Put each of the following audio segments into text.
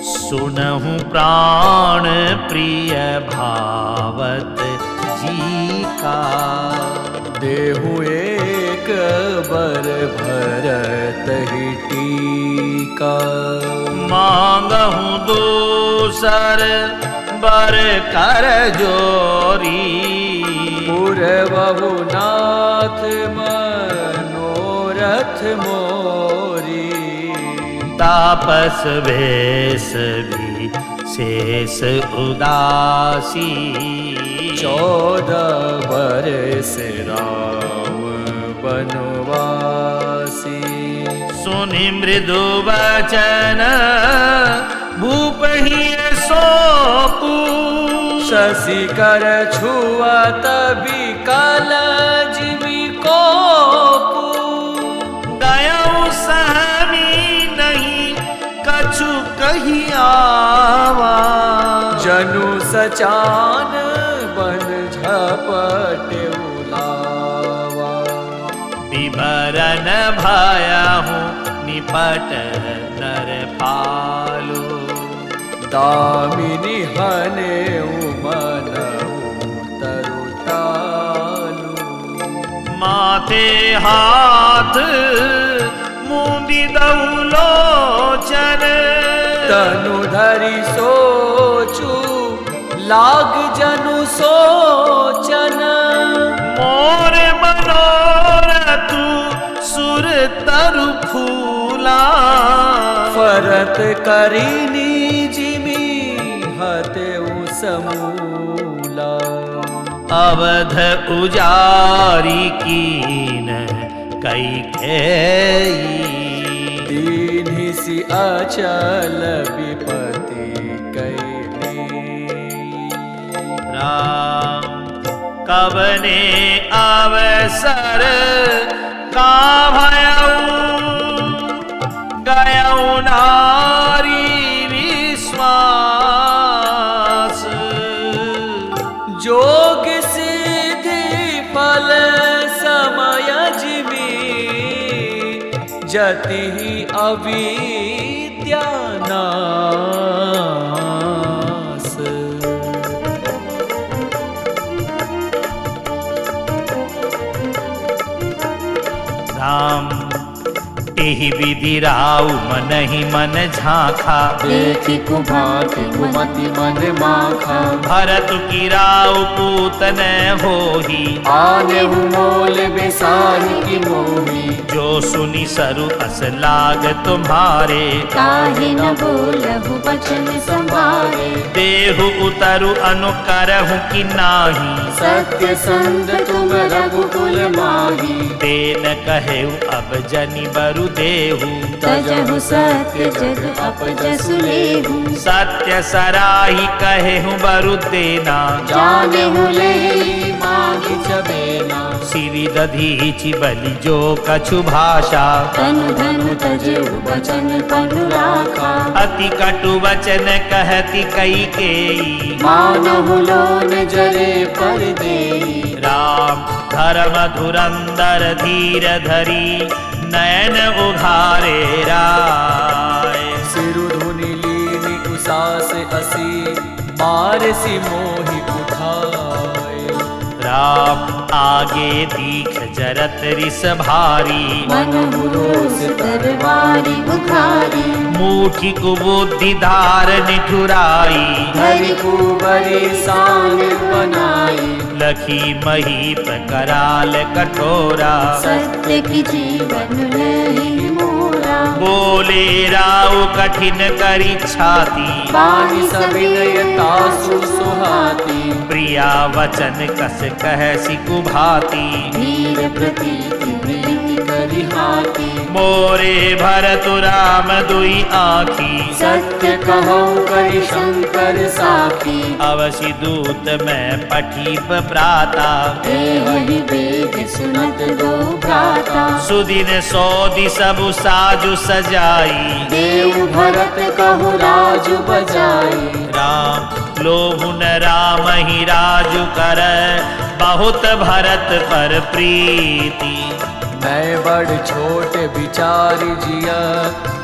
सुनहु प्राण प्रिय भावत जी का। देहु एक बर भरत ही टीका। मांगहु दूसर बर कर जोरी। पुरवहु नाथ मनोरथ मोरी। तापस भेष भी शेष उदासी। 14 बरस राम बनवासी। सुनि मृदु वचन भूप ही सोपू। शशि कर छुअत विकल जिमि कोपू। गयउ सहमी नहीं कछु कही आवा। जनु सचान बन झपट उलावा। विवरण भयहु निपट नर पालू। दामिनी हने मनहु तरुतालु। माथे हाथ मुंदी दउ लोचन। तनु धरि सोचू लाग जनु सोचन। मोर मनोरथ सुर तरु फूला। फरत करिनी जिमि हतेउ समूला। अवध उजारी कीन कैकेयी। दीन्हि सि अचल विपति कैली। राम कवने अवसर का भयउ। गयउ नारी विश्वास। जोग सिद्धि फल समय जिमि। जति अविद्या नाश। राम एहि विधि राउ मन ही मन झांखा। देखि कुभाति कुमति मन माखा। भरत की राउ पूतन होही। आनेहु मोल बेसाहि की मोही। जो सुनि सरु अस लाग तुम्हारे। काहे न बोलहु वचन संभारे। देहु उतरु अनुकरहु कि नाही। सत्य संग तुम रघुकुल माही। तेन कहेउ अब जनि बरु देहु। तजहु सत्य जग अपजसु लेहु। सत्य सराही कहेहु बरु देना। जानेहु लेहि मांगि चबेना। सिरि दधीचि बलि जो कछु भाषा। तनु धनु तजेहु वचन पनु राखा। अति कटु वचन कहती कैकेयी। मानहु लोन जरे पर देई। राम धर्म धुरंधर धीर धरी। नयन उघारे राय। सिरु धुनि लीनि उसास असी। मारसी मोहि उठाय। राम आगे दीख जरत रिस भारी। मनहु रोष तरवारी उखारी। मूठी कुबुद्धि धार निठुराई। धरि कुबरी सान बनाई। लखी महीप कराल कठोरा। सत्य की जीवन लहि मोरा। बोले राव कठिन करी छाती। बानी सविनय तासु सुहाती। प्रिया वचन कस कह सिकु भाती। वीर प्रतीति प्रीति करि हाथी। मोरे भरत राम दुई आखी। सत्य कहूँ करि शंकर साखी। अवसि दूत मैं पठीप प्राता। वही वेद सुनत दो भ्राता। सुदिन सौदि सबु साजु सजाई। देव भरत कहु राजु बजाई। राम लोभु न राम ही राजु कर। बहुत भरत पर प्रीति। मैं बड़ छोट विचार जिया।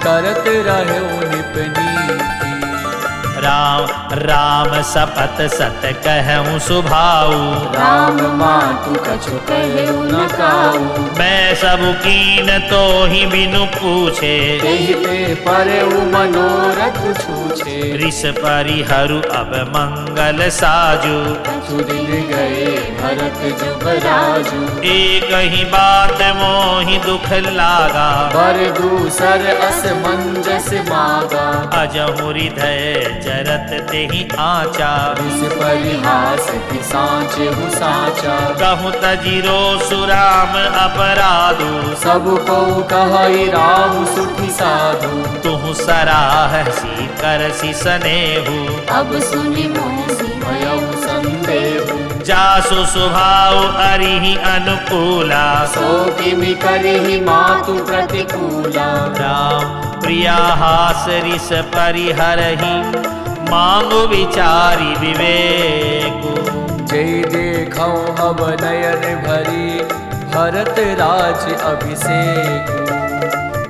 करत रहे निप नीति। राम राम सपत सत कहूँ सुभाऊ, राम मातु कछु कहु न काऊ। मैं सब कीन तो ही बिनु पूछे, एहि ते परउ मनोरथ छूछे। रिस परिहरु अब मंगल साजु, सुदिन गए भरत जुबराजु। एक ही बात मोहि दुख लागा, बर दूसर असमंजस मागा। अजहु हृदय जरत तेहि आचा, इस परिहास की साँचहु साचा। कहूँ तजिरो सुराम अपराधु, सब को कहई राम सुखी साधु। तुहु सराहसी करसी सनेहु, अब सुनि मोहि भयउ संदेहु। जासु स्वभाव अरिहि अनुकूला, सो किमि करिहि मातु प्रतिकूला। राम प्रिया हास रिस परिहरहि, मांगु विचारी विवेकु। जय देखौ अब नयन भरी, भरत राज अभिषेक।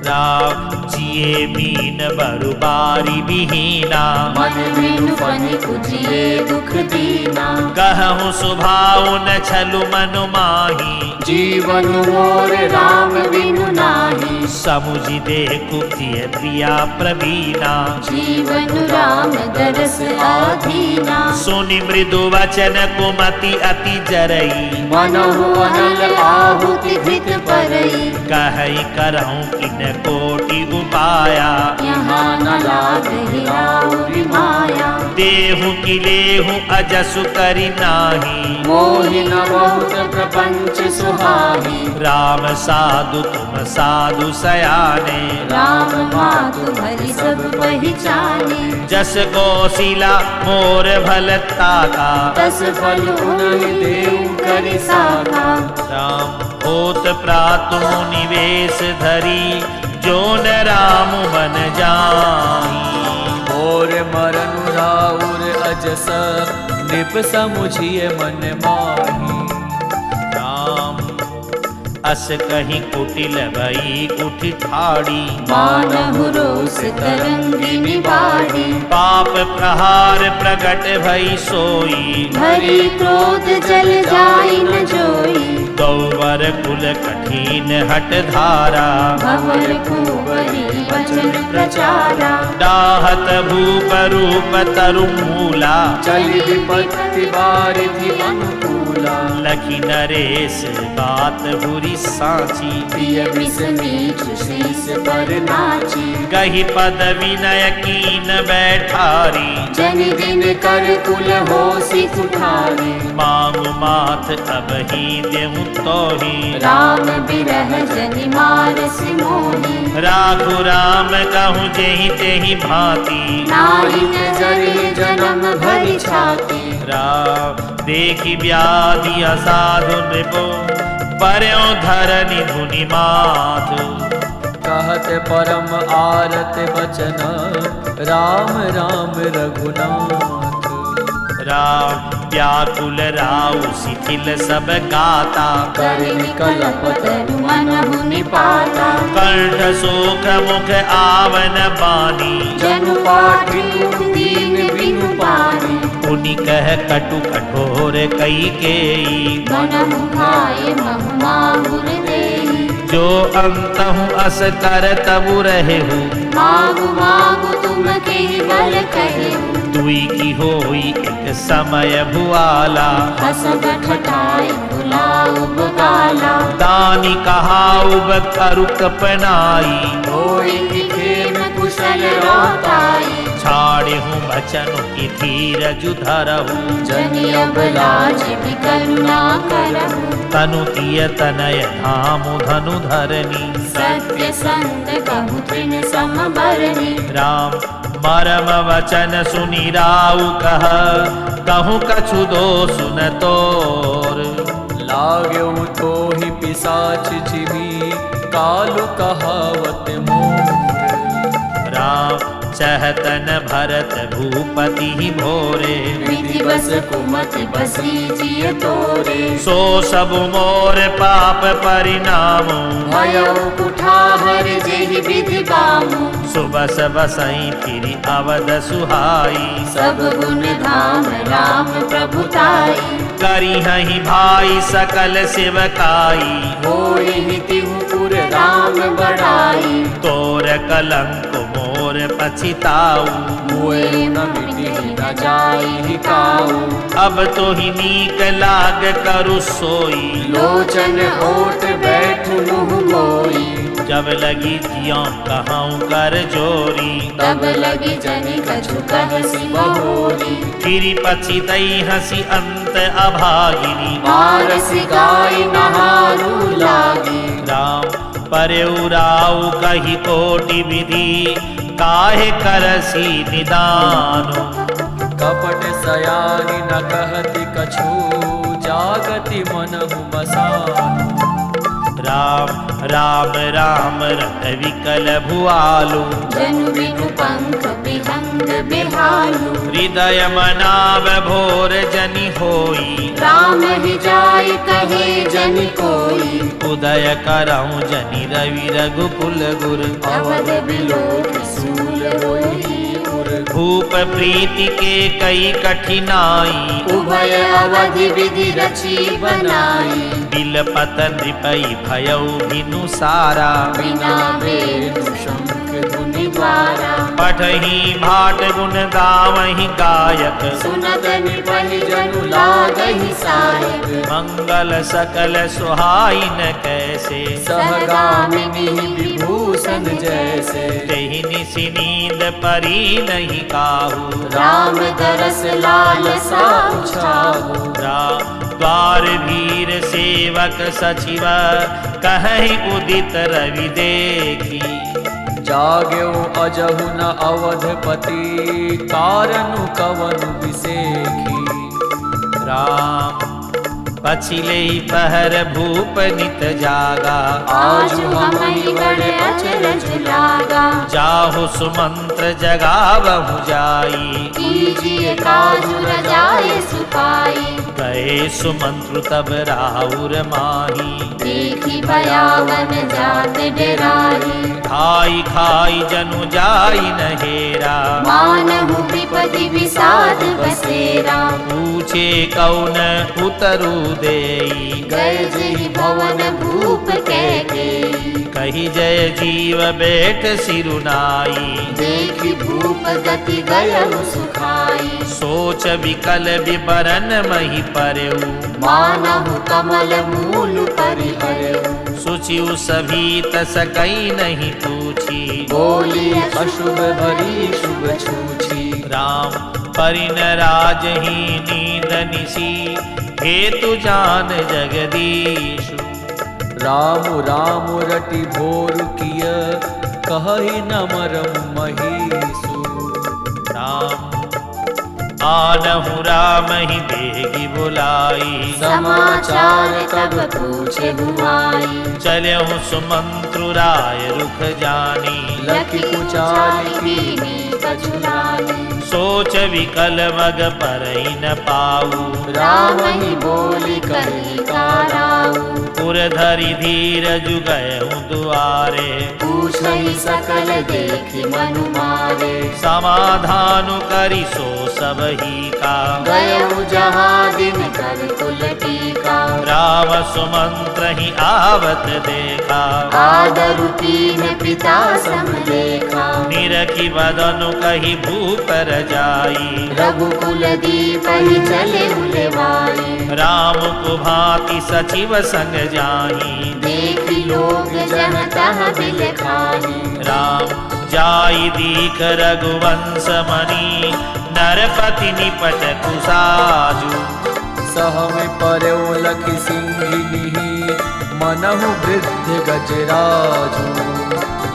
राम जिए मीन बरुबारी विहीना, मन बिनु फनि कुजिए दुख दीना। कहूँ स्वभाव न छलु मनु माही, जीवन मोर राम बिनु नाही। समुझि देखु प्रिय प्रिया प्रवीणा, जीवन राम दरस आधीना। सुनि मृदु वचन कुमति अति जरई, मनहु अनल आहुति घृत परई। कहई करहूँ किन कोटि उपाया, यहाँ न लागहि राउरि माया। देहु कि लेहु अजसु करि नाही, मोहि न बहुत प्रपंच सुहाही। राम साधु तुम साधु सयाने, राम मातु भरि सब पहिचाने। जस कौशिला मोर भलता का, तस फल उनहि देउ करि साका। राम होत प्रातु निवेश धरी, जो न राम बन जाई। और मरनु राउर अजस, नृप समुझिए मन माही। राम अस कहीं कुटिल भई कुठि ठाड़ी, मानहु रोष तरंगिनी बाढ़ी। पाप प्रहार प्रगट भई सोई, भरी क्रोध जल जाई न जोई। गौवर कुल कठिन हट धारा, भंवर कुंवरी वचन प्रचारा। डाहत भूप रूप तरु मूला, चली विपत्ति बारिधि अनुकूला। लखी नरेश बात बुरी साची, प्रिय विष मीठ शीस पर नाची। कही पद विनय कीन बैठारी, जन दिन कर कुल होसी कुठारी। मांगु माथ अब ही देहु तो ही, राम बिरह जनि मारसि मोहि। राखु राम कहूँ जेहि तेहि भांति, नाहि जरि जन्म भरि छाती। राम देखी व्याधि असाधु नृपो, पर्यो धरनि धुनि माथु। कहत परम आरत बचन, राम राम रघुनाथ। राम व्याकुल राउ शिथिल सब गाता, करिन कलप तरु मनहु निपाता। कंठ शोक मुख आवन बानी, जनु पाठिनु दीन बिनु पानी। पुनि कह कटु कठोर कई केई, मनहु खाए महु माहुर देई। जो अंतहु अस कर तबु रहेहु, मागु मागु तुम केहि बल कहेहु। दुई की होई एक समय भुआला, हसब ठठाई बुलाउ बगाला। दानी कहाउ करु कपनाई, होई कि खेम कुशल रोताई। छाड़े हूँ बचन की धीरज धरहु, जनि अब लाज भी करुणा करहु। तनु किय तनय धामु धनु धरनी, सत्य संग कहु तृण सम बरनी। राम मरम वचन सुनि राउ कह, कहूँ कछु दो सुन तोर। लाग्यौ तोहि पिशाच जिमी, कालु कहावत मोर। राम चहतन भरत भूपति भोरे विधिवस कुमति बसी जिय तोरे सो सब मोर पाप परिणाम भयो कुठार जेहि विधि बामु सुबस बसई फिरि अवध सुहाई सब गुण धाम राम प्रभुताई करी हहि भाई सकल सेवकाई होहि तिहु पुर राम बड़ाई तोर कलंक मोर पछिताऊ मुए न मिटि न जाई काऊ अब तो ही नीक लाग करु सोई लोचन ओट बैठ मुँह मोई जब लगी जियों कहाऊं कर जोरी तब लगी जनि कछु कहसी बहोरी फिरी पछितई हसी अंत अभागिनी पारसी गाय नहारू लागी राम परउराऊ कही कोटि विधि काहे करसी निदानु कपट सयानी न कहति कछु जागति मनहु मसान राम राम राम रट विकल भुआलु जनु बिनु पंख विहंग बिहालु हृदय मनाव भोर जनि होई राम ही जाय कहे जनि कोई उदय करऊं जनि रवि रघुकुल गुर अवध बिलोक सूल होई उर भूप प्रीति के कई कठिनाई उभय अवधि विधि रची बनाई बिलपत नृपई भयऊ भिनु सारा बिना वेद शंख धुनि द्वारा पठही भाट गुण गावही गायक सुनत निपहि जनु लागहि सायक मंगल सकल सुहाइन कैसे सहगामिनी विभूषण जैसे तेहि निसि नींद परी नहीं काहू राम दरस लाल साहु राम द्वार वीर सेवक सचिव कहि उदित रवि देखी जाग्यो अजहु न अवधपति कारनु कवनु विसेखी राम पछिले पहर भूप नित जागा आजु हमहि बड़े अचरज लागा जाहु सुमंत्र जगावहु जाई कीजिए काजु रजाए सुपाई गए सुमंत्र तब राउर माही देखी भयावन जात डराई खाई खाई जनु जाई नहेरा मानहु विपति विषाद बसेरा पूछे कौन उतरू देई गए जेहि भवन भूप कैके कही जय जीव बैठ सिरुनाई देखी भूप गति गयहु सुखाई सोच विकल विवरण मही परऊ मानहु कमल मूल परिहरऊ सुचिउ सभी तस कई नहीं पूछी बोली अशुभ भरी शुभ छूछी राम परिन राजही नींद निसी हेतु जान जगदीशु राम राम रटि भोर किय कहहि न मरम महीसु राम आनहु राम ही बेगी बुलाई समाचार तब पूछे हुआई चलहु सुमंत्रु राय रुख जानी लखि कुचाल कीनी कछुरानी सोच विकल मग परई न पाऊ राम ही बोली कही काराऊ पुर धरि धीर जुगयहु दुआरे पूछहि सकल देखि मनु मारे समाधानु करि सो सब ही का गयउ जहाँ दिन कर कुल टीका राम सुमंत्र ही आवत देखा आदरु कीन पिता सम देखा निरखी बदनु कही भूपर जाई रघुकुल दीप ही चले उलेवाई राम को भांति सचिव संग जाही देखी लोग जन तह बिल खाही राम जाई दीख रघुवंश मणि नरपति निपट कुसाजु सहम पर्यो लखि सिंहिनी मनहु वृद्ध गजराजू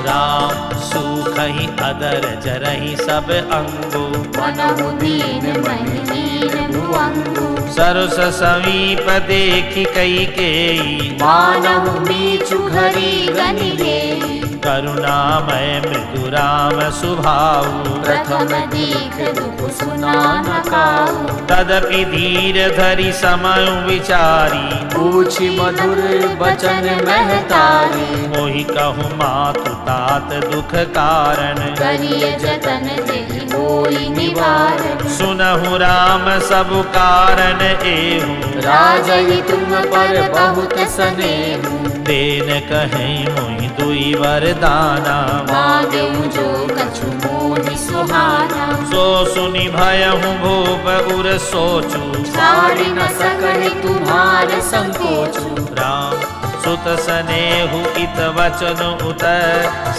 राम सुख ही अदर जरही सब अंगो मनहु दीन महीन भुअंगु सरस समीप देखी कई केई मानहु मीचु घरी गनि लेई करुणामय मृदु राम सुभाऊ। प्रथम दीख दुख सुना न काऊ। तदपि धीर धरि समय विचारी, पूछि मधुर बचन महतारी। मोहि कहूँ मातु तात दुख कारण, करिय जतन देहि होई निवारण। सुनहु राम सब कारण एहू, राजहि तुम पर बहुत स्नेह। देन कहें मोहि दुई वरदाना, मांगेउ जो कछु मोहि सुहाना। सो सुनि भयहु भूप उर सोचू, छाड़ि न सकहि तुम्हार संकोचु। राम सुत स्नेहु इत वचन उत,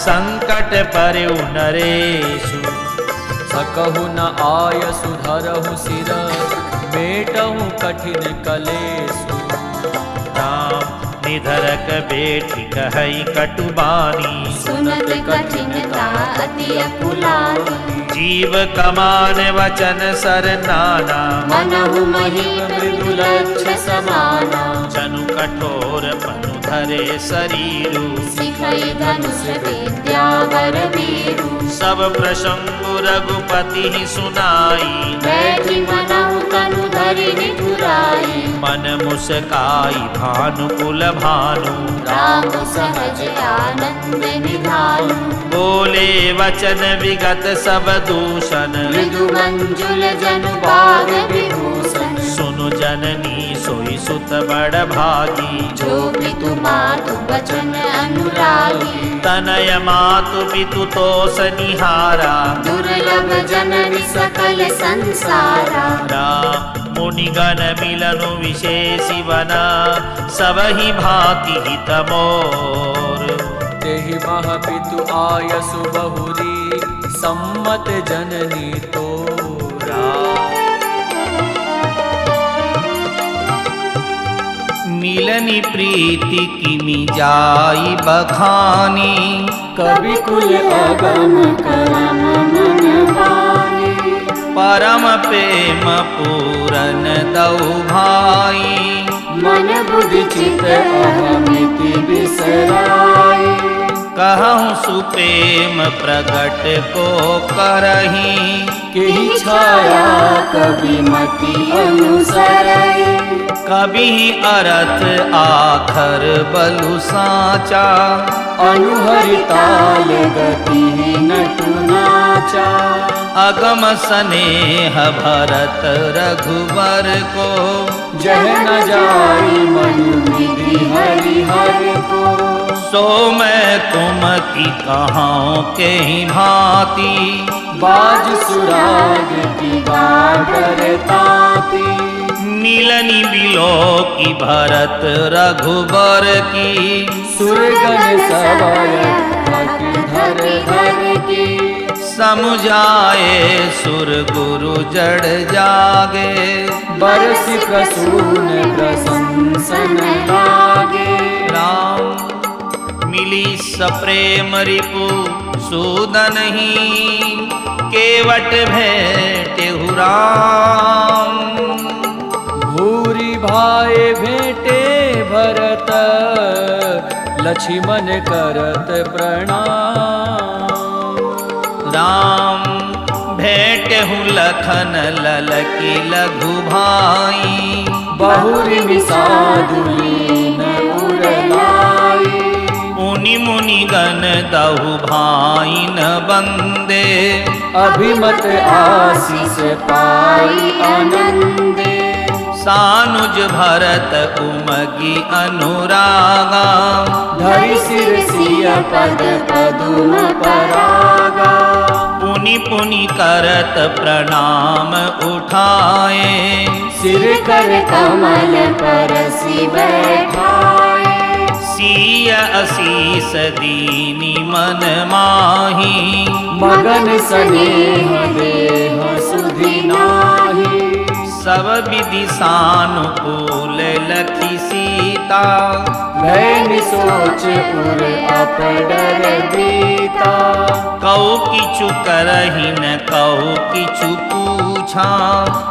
संकट परयु नरेशु। सकहु न आय सुधरहु सिर, बेटहु कठिन कलेसु। राम निधरक बेटी कहई कटुबानी, सुनत कठिनता अति अकुलानी। जीव कमान वचन सर नाना, मनहु मही मृदु लक्ष्य समाना। जनु कठोर पनु धरे शरीरु, सिखई धनुष विद्या वर वीरु। सब प्रसंग रघुपति सुनाई, बैठी मनहु तनु धरि निठुराई। मन मुस्काई भानुकुल भानु, राम सहज आनंद निधानु। बोले वचन विगत सब दूषण, मृदु मंजुल जनु बाग विभूषण। सुनु जननी सोई सुत बड़ भागी, जो पितु मातु वचन अनुरागी। तनय मातु पितु तोष निहारा, दुर्लभ जननी सकल संसारा। राम मुनिगण मिलनु विशेषी बना, सबहि भांति हित मोर। तेहि मह पितु आयसु बहुरी, सम्मत जननी तोरा। मिलनी प्रीति किमि जाई बखानी, कवि कुल अगम करम मन बानी। परम प्रेम पूरन दऊ भाई, मन बुद्धि चित अहमिति बिसराई। कहूँ सुप्रेम प्रगट को करही, केहि छाया कवि मति अनुसरई। कभी अरथ आखर बलु साचा, अनुहरि ताल गति नटु नाचा। अगम स्नेह भरत रघुवर को, जह न जाई मनु विधि हरि हर को। सो मैं तुम की कहाँ के भांति, बाज सुराग की बागर ताती। मिलनी बिलो की भरत रघुबर की, सुरगन सवाय धर धर की। समुझाए सुर गुरु जड़ जागे, बरस प्रसून प्रशंसन लागे। राम मिली सप्रेम रिपु सूदन ही, केवट भेंटेहु राम। भूरि भाई भेटे भरत, लक्ष्मण करत प्रणाम। राम भेंटेहु लखन ललकी लघु भाई, बहुरि मिसादुलीन उरलाई। मुनि मुनि गण दहु भाई न बंदे, अभिमत आशीष पाई आनंदे। सानुज भरत उमगी अनुरागा, धरि सिर सिय पद पदुम परागा। पुनि पुनि करत प्रणाम उठाए, सिर कर कमल परसि बैठाए। सिय असीस दीनी मन माही, मगन स्नेह देह सुधि नाही। सब विधि सानुकूल लखी सीता, भय निसोच उर अपडर बीता। कऊ किछु करहि न कऊ किछु पूछा,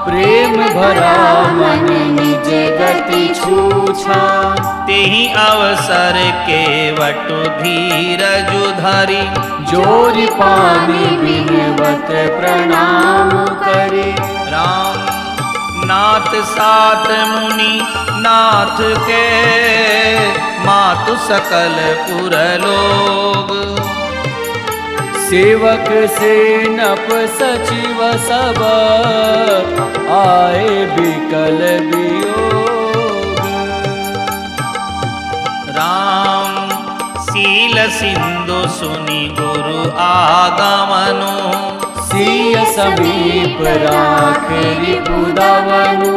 प्रेम भरा मन निज गति छूछा। तेहि अवसर केवट धीरजु धरि, जोरि पानी बिनवत प्रणाम करी। राम नाथ सात मुनि नाथ के, मातु सकल पुर लोग। सेवक सेनप सचिव सब, आए बिकल वियोग। राम सील सिंधु सुनि गुरु आगमनु, सिय समीप राख रिपुदवनु।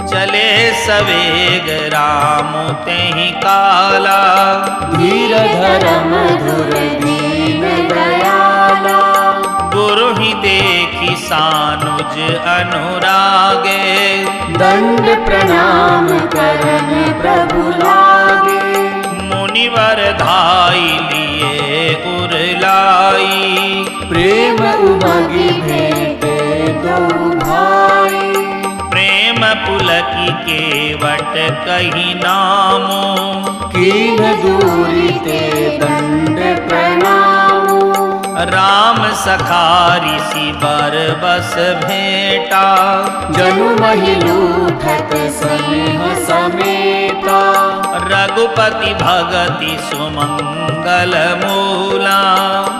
चले सवेग राम तेहि काला, धीर धर्म धुर दीन दयाला। गुरु ही देखि सानुज अनुरागे, दंड प्रणाम करन प्रभु लागे। मुनिवर धाई लिए उरलाई, प्रेम उमगी भेटे दो भाई। प्रेम पुलकी केवट कही नामो, कीन दूरी ते दंड प्रणामो। राम सखारी सी बर बस भेटा, जनु महिलूठत स्नेह समेता। रघुपति भगति सुमंगल मूला,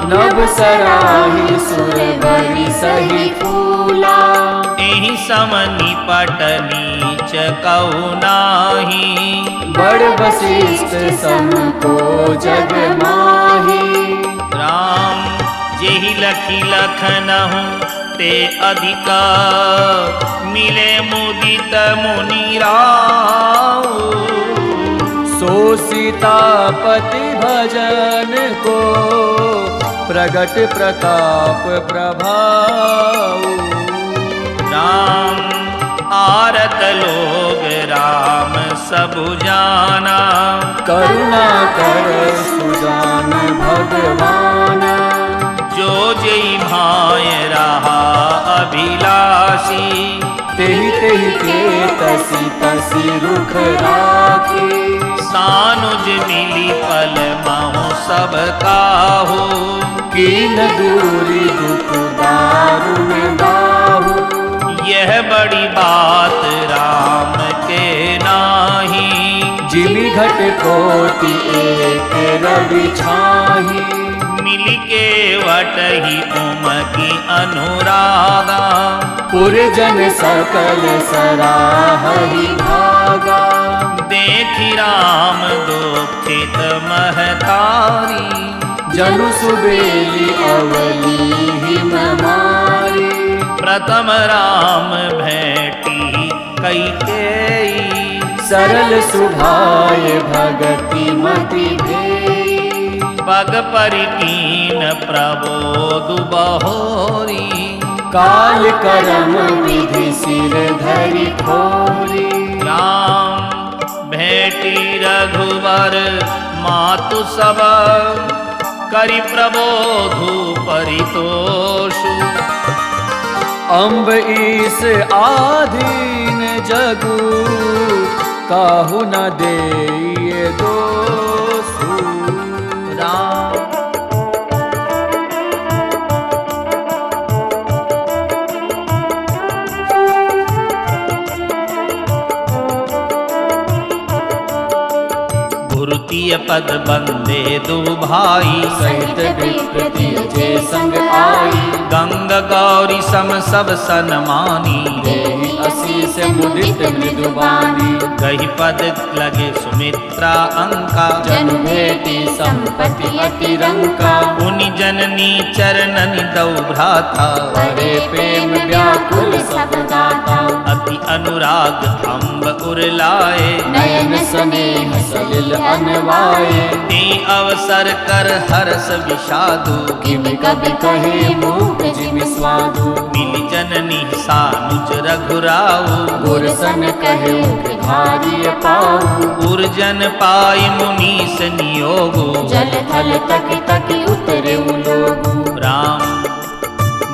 नभ सराही सुर बरि सही फूला। एहि सम निपट नीच कऊ नाही, बड़ वशिष्ठ सम को जग माही। राम जेहि लखी लखनहु ते अधिका, मिले मुदित मुनि राऊ। सो सीतापति भजन को, प्रगट प्रताप प्रभाऊ। राम आरत लोग राम सबु जाना, करुणा कर सुजान भगवाना। जो जई भाय रहा अभिलाषी, तेहि तेहि के तसी तसी रुख राखी। सानुज मिली पल महु सब काहू, कीन दूरी दुख दारुण दाहू। यह बड़ी बात राम के नाही, जिमि घट कोटि एक रवि छाही। मिली के वटहि उमकी अनुरागा, पुरजन सकल सराहहि भागा। देखि राम दुखित महतारी, जनु सुबेली अवली हिम मारी। प्रथम राम भेटी कैकेयी, सरल सुभाय भगति मति भेई। पग परिकीन प्रबोध बहोरी, काल करम विधि सिर धरि खोरी। राम भेटी रघुवर मातु सब, करि प्रबोधु परितोषु। अम्ब ईस आधीन जगु, काहू न देइए दोसु। राम गुरुतीय पद बंदे दो भाई, सहित विप्रति जे संग आई। गंग गौरी सम सब सनमानी, देहि असीस मुदित मृदुबानी। गही पद लगे सुमित्रा अंका, जनु भेटी संपत्ति अतिरंका। मुनि जननी चरणनि दौ भ्राता, परे प्रेम व्याकुल सब दाता। अति अनुराग पराग अम्ब उरलाए, नयन स्नेह सलिल अनवाए, ते अवसर कर हर्ष विषादु, किमि कवि कहे मूक जिमि स्वादु, मिलि जननी सानुज रघुराऊ, गुरसन कहे भिखारी पाऊ, उर्जन पाई मुनीस नियोगु, जल थल तक तक उतरे लोगु, राम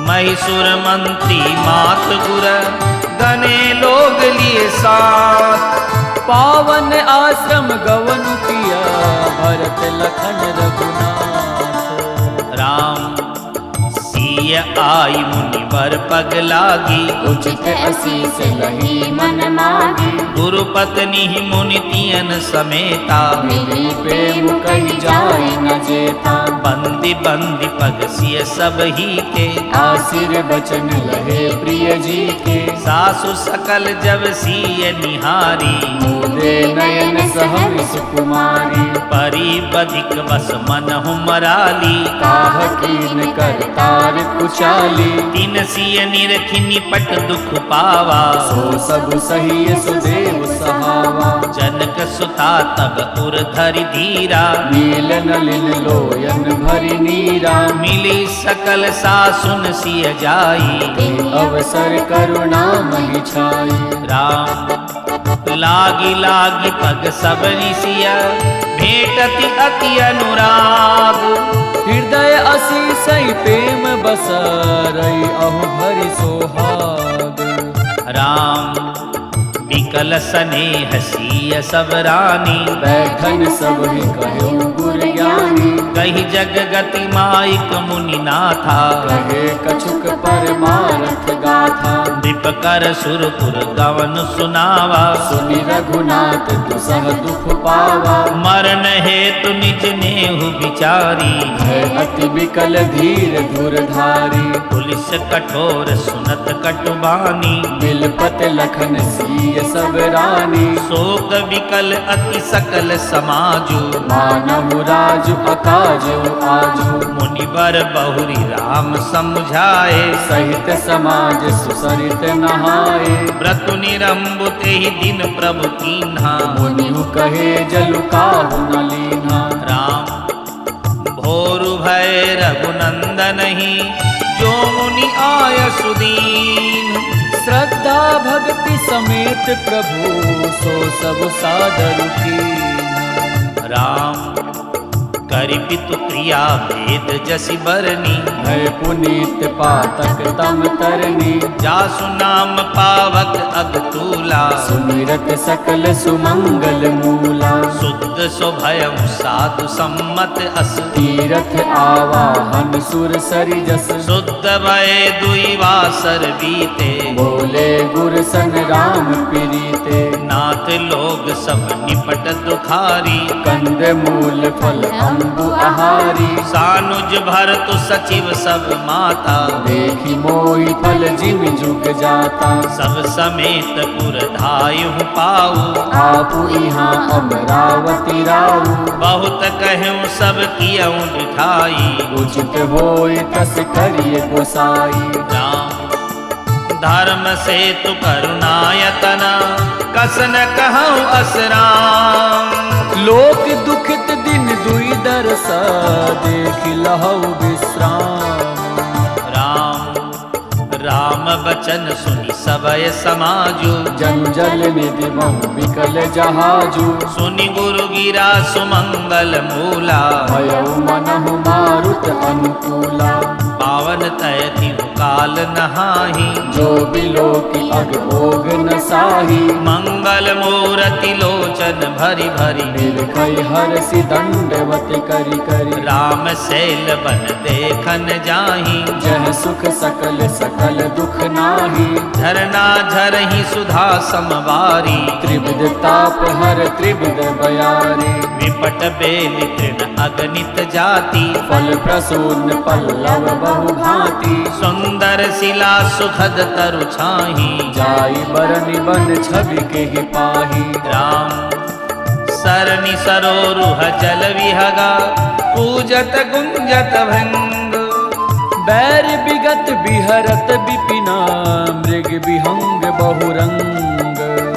महिषुर मंत्री मात गुर, गने लोग लिए साथ, पावन आश्रम गवन किया, भरत लखन रघुनाथ, राम सिय आई मुनिवर पग लागी, उचित असीस लही मन मागी, गुरु पत्नी मुनि तियन समेता, मिली प्रेम कही जाए न जेता, बंदी बंदी पग सिय सब ही के, आसिर बचन लहे प्रिय जी के, सासु सकल जब सिय निहारी, मूले नयन सहरि सुकुमारी, परी बधिक बस मन हुमराली, काह कीन कर तार कुचाली, तीन सिय निरखि निपट दुख पावा, सो सब सही सुदेव सहावा, जनक सुता तब उर धरि धीरा, नील नलिन लोयन भरि नीरा, मिली सकल सासुन सिय जाई, ते अवसर करुणा महि छाई, राम लागी लागी पग सबरी सिय, भेटति अति अनुराग, हृदय असीस प्रेम बसरई अहु भरि सोहाग, राम विकल स्नेह सिय सब रानी, बैठन सब ही कहु गुर ज्ञानी, कही जग गति माइक मुनि नाथा, कहे कछुक परमारथ गाथा, दीप कर सुरपुर गवन सुनावा, सुनि रघुनाथ दुसह दुख पावा, मरण हेतु निज नेहु विचारी, है अति विकल धीर धुरधारी, पुलिस कठोर सुनत कटुबानी, बिलपत लखन सीय सब रानी, शोक विकल अति सकल समाजु, मानहु राजु अकाजु आजु, मुनिवर बहुरी राम समझाए, सहित समाज सुसरित नहाए, व्रतु निरंबु तेहि दिन प्रभु कीन्हा, मुनिहु कहे जलु काहु न लीन्हा, राम भोरु भय रघुनंदनहि, जो मुनि आय सुदीन, श्रद्धा भक्ति समेत प्रभु सो सब सादर कीन्हा, राम करि पितु क्रिया भेद जसि बरनी, भय पुनीत पातक तम तरनी, जासु नाम पावक अगतूला, सुमिरत सकल सुमंगल मूला, शुद्ध स्वभयं साधु सम्मत अस, तीरथ आवाहन सुर सरिजस, शुद्ध भय दुई वासर बीते, बोले गुर सन राम प्रीते, नाथ लोग सब निपट दुखारी, कंद मूल फल अम्बु आहारी, सानुज भरतु सचिव सब माता, देखी मोहि फल जिम जुग जाता, सब समेत पुर धायु पाऊ, आपु इहाँ अमरावती राऊ, बहुत कहूँ सब कियऊँ दिखाई, उचित होय तस करिय गोसाई, राम धर्म से तु करुणायतना, कसन कहूँ असराम, लोक दुखित दिन दुई दरसा, देखि लहु विश्राम, राम राम बचन सुनि सबय समाजु, जनु जल निधि बहु विकल जहाजु, सुनि गुरु गिरा सुमंगल मूला, भयउ मनहु मारुत अनुकूला, पावन तयति काल नहाहि, जो बिलोकि अग भोग न साही, मंगल मूरति लोचन भरि भरि, बिलखै हरसि दंडवत करि करि, राम शैल बन देखन जाहि, जह सुख सकल सकल दुख नाही, झरना झरहि सुधा समवारी, त्रिविध ताप हर त्रिविध बयारी, विपट बेलि तृण अगणित जाति, फल प्रसून पल्लव बहु भांति, सुंदर शिला सुखद तरु छाहि, जाई बरनि बन छवि के ही पाही, राम सरनि सरोरुह जल विहगा, पूजत गुंजत भृंग, बैर विगत बिहरत विपिना, मृग विहंग बहुरंग,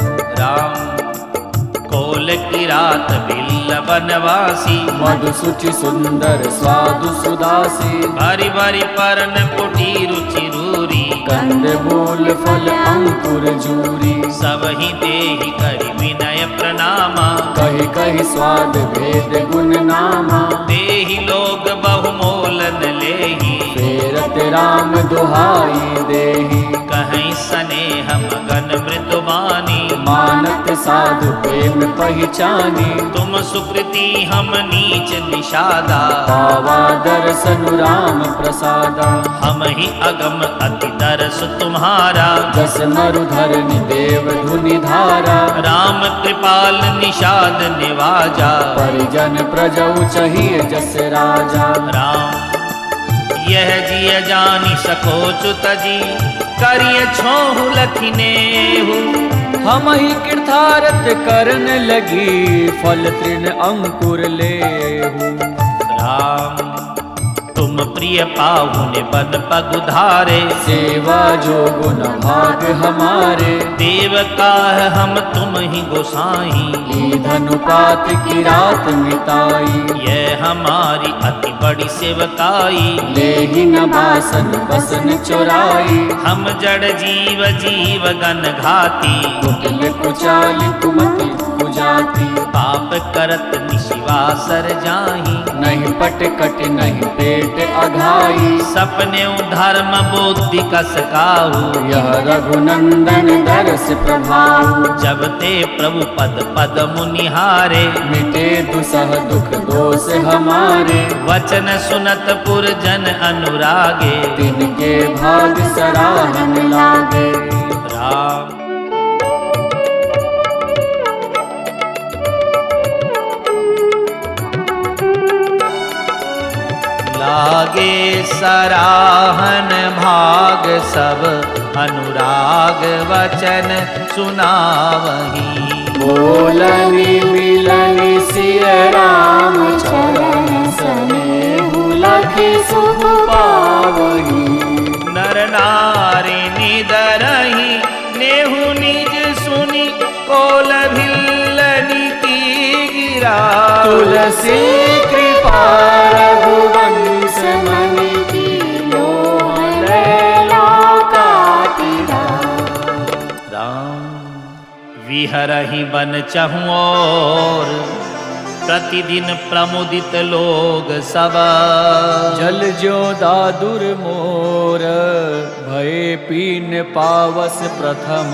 किरात बिल्ल बनवासी। मधु सुचि सुंदर स्वादु सुदासी। भारी भारी परन पुटी रुचि रूरी। कंद मूल फल अंकुर जूरी। सब ही देहि करि विनय प्रणामा। कही कही स्वाद भेद गुण नामा। देहि लोग बहुमोलन लेहि। फेरत राम दुहाई देहि। कहीं स्नेह मगन मृदुबानी। मानत साधु प्रेम पहचानी। तुम सुकृति हम नीच निषादा। पावा दर्शन राम प्रसादा। हम ही अगम अति दरस तुम्हारा। जस मरुधरनि देव धुनि धारा। राम कृपाल निषाद निवाजा। परिजन प्रजऊ चाहिए जस राजा। राम यह जिय जानी सकोचुत जी। करिय छोहु लखिनेहु। हम ही कृतार्थ करन लगी। फल तृण अंकुर लेहु। राम तुम प्रिय पाहुने बन पगुधारे। सेवा जो गुण भाग हमारे। देव काह हम तुम ही गोसाई। ई धनुपात की रात मिताई। यह हमारी अति बड़ी सेवकाई। लेहि न बासन बसन चुराई। हम जड़ जीव जीव गण घाती। कुटिल कुचाली कुमति कुजाति। पाप करत निशिवासर जाही। नहीं पट कट नहीं पेट अघाई। सपने धर्म बुद्धि कस काहू। यह रघुनंदन दरस प्रभाव। जब ते प्रभु पद पद मुनिहारे। मिटे दुसह दुख दोष हमारे। वचन सुनत पुरजन अनुरागे। तिनके भाग सराहन लागे। राम लागे सराहन भाग सब। अनुराग वचन सुनावही। बोलनि मिलनि सिय राम चरण सनेहु लखि सुख पावही। नर नारी निदरही। नेहु निज सुनी कोल भिल्लनि की गिरा। तुलसी कृपा रघुवंश मनि की मोहन लोकातिरा। राम विहरहि बन चहुँ और। प्रतिदिन प्रमुदित लोग सब। जल जो दादुर मोर। भय पीन पावस प्रथम।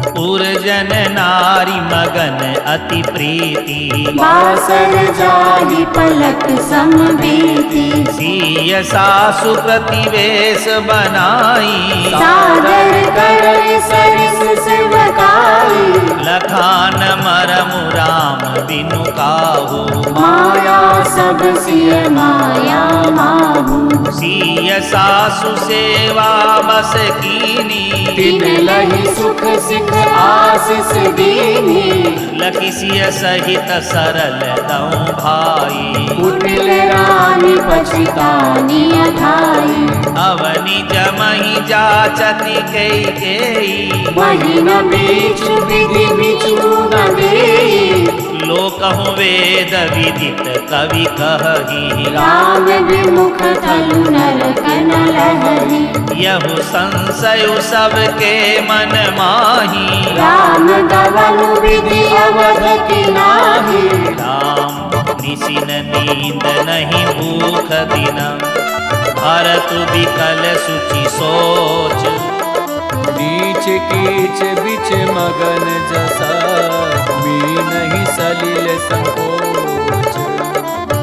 पुरजन नारी मगन अति प्रीति। बासर जाहि पलक समबीति। सिय सासु प्रतिवेश बनाई। सादर करइ सरिस सेवकाई। लखान मरमु राम बिनु काहू। माया सब सिय माया माहू। सिय सासु सेवा बस कीनी। तिन लहि सुख सिख आशीष दीनी। लखि सिय सहित सरल दऊ भाई। कुटिल रानी पछितानी अधाई। अवनि जमहि जाचति कैकेयी। महीन बीच विधि बिचु न देई। लोकहु वेद विदित कवि कहही। राम विमुख थलु नरकन लहरी। यहु संशय सबके मन माही। राम गवनु विधि अवध की नाही। राम निशिन नींद नहीं भूख दिन। भरत विकल सुचि सोच। नीच कीच बिच मगन जसा। नहीं सलिल संकोच।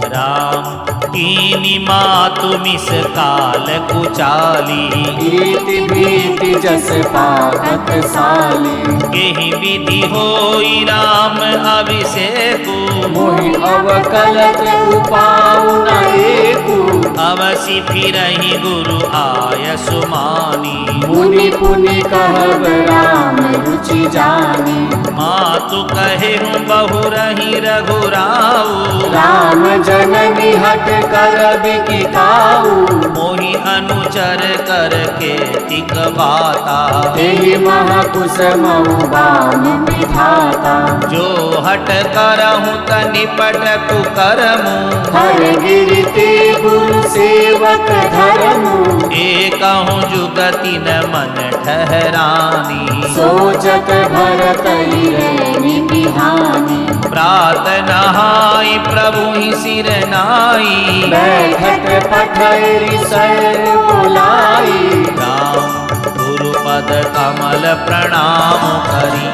राम कीनी मातु मिस काल कुचाली। ईति भीति जस पाकत साली। केहि विधि होई राम अभिषेकु। मोहि अवकलत उपाउ न एकु। अवसि फिरहि गुरु आय सुमानी। मुनि पुनि कहब राम रुचि जानी। मातु कहे बहु रही रघुराऊ। राम जननी हट करबि की काऊ, मोहि अनुचर करके तिक बाता। तेहि महाकुश मऊ बाम विधाता, जो हट करहूँ त निपट कुकरमु, हर गिरि ते गुरु सेवक धरमु, एकहु जुगति न मन ठहरानी। सोचत भरत ही बिहानी, प्रात नहाई प्रभु ही सिर नाई, बैठक पठरि सर बुलाई। राम गुरुपद कमल प्रणाम करी,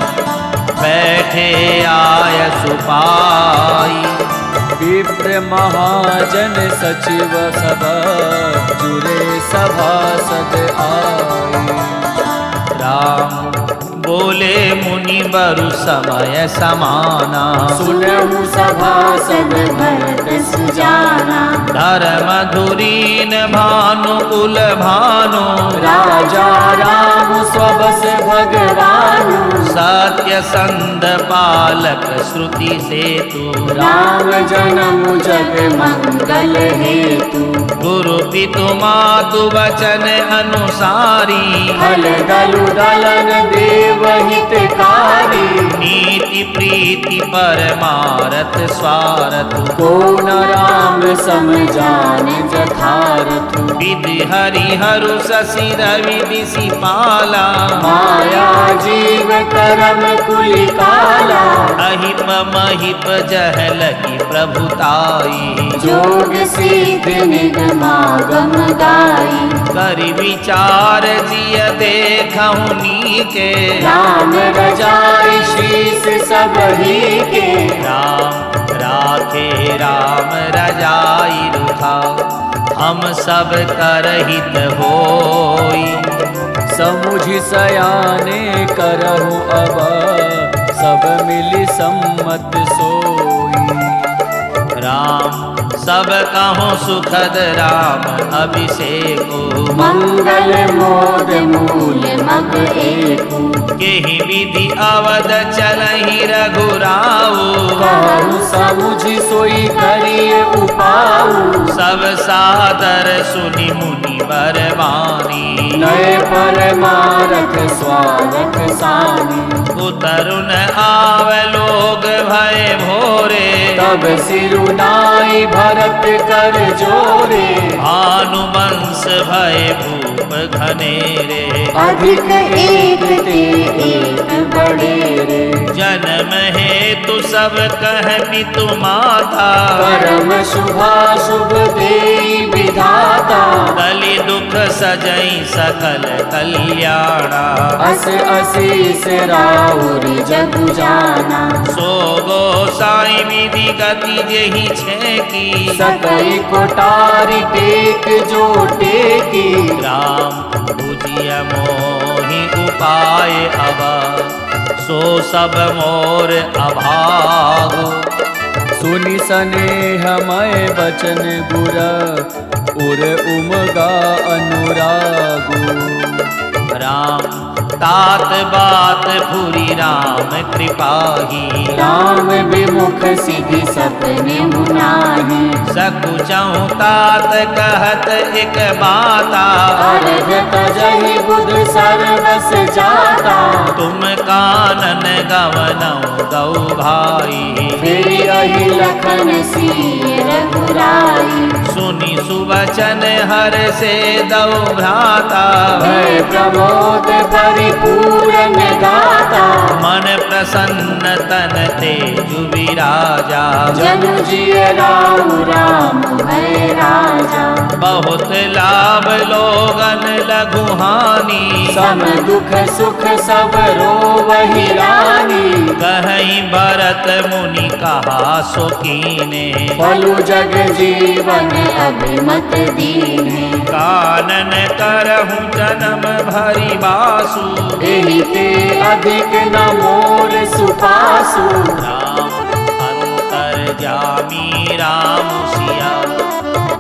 बैठे आय सुपाई। विप्र महाजन सचिव सब, जुरे सभासद आई। राम बोले मुनि बरु समय समाना, सुनहु सभासद भरत सुजाना। धर्म धुरीन भानु कुल भानु, राजा राम स्वबस भगवानु, सत्य संध पालक श्रुति सेतु। राम जन्म जग मंगल हेतु, गुरु पितु मातु वचन अनुसारी, हल दलु दलन देव हितकारी। नीति प्रीति परमारथ स्वारथ, को न राम सम जान जथारथ। विधि हरिहरु शशि रवि दिशि पाला, माया जीव करम कुलि काला। अहिप महिप जह लगी प्रभुताई, जोग सिद्ध निगमागम गाई। करि विचार जिय देखहु नीके, राम रजाई शीस सबही के। राम राखे राम रजाई रुखा, हम सब करहित होई। समुझि सयाने करहु अब, सब मिलि सम्मत सोई। राम सब कहो सुखद राम अभिषेको, मंगल मोद मूल मग एकु। केहि विधि अवध चलहि रघुराऊ, कहु समुझि सोई करिय उपाऊ। सब सादर सुनि मुनि बरवानी, नए परमारथ स्वारथ सानी। उतरुन आव लोग भय भोरे, तब सिरुनाई भरत कर जोरे। भानुवंश भय भूप घनेरे, अधिक एक ते एक बड़ेरे। जन्म हेतु सब कह पितु माता, परम शुभाशुभ देई विधाता। कलि दुख सजई सकल कल्याणा, अस असीस राउरी जगु जाना। सो गोसाई विधि गति जेहि छेकी, सकई कोटारी टेक जो टेकी। राम बुझिय मोहि उपाय अब, सो सब मोर अभागो। सुनि स्नेह मय बचन गुर, उर उमगा अनुरागु। राम तात बात फुरी राम कृपाही, राम विमुख सिद्धि सपने मुनाहि। सकुचहु तात कहत एक बाता, अर्घ तजहि बुध सर्वस जाता। तुम कानन गवनौ गौ भाई, फिर अहि लखन सिय रघुराई। सुनि सुवचन हर से दौ भ्राता, भय प्रमोद परिपूर्ण गाता। मन प्रसन्न तन तेजु विराजा, जनु जिय राउ राम भय राजा। बहुत लाभ लोगन लघु हानि, सम दुख सुख सब रोवहि रानी। कहीं भरत मुनि कहा सो कीने, फलु जग जीवन अभिमत दीने। कानन करहु जन्म भरि बासु, एहि ते अधिक न मोर सुपासु। राम अंतर जामी राम सिया,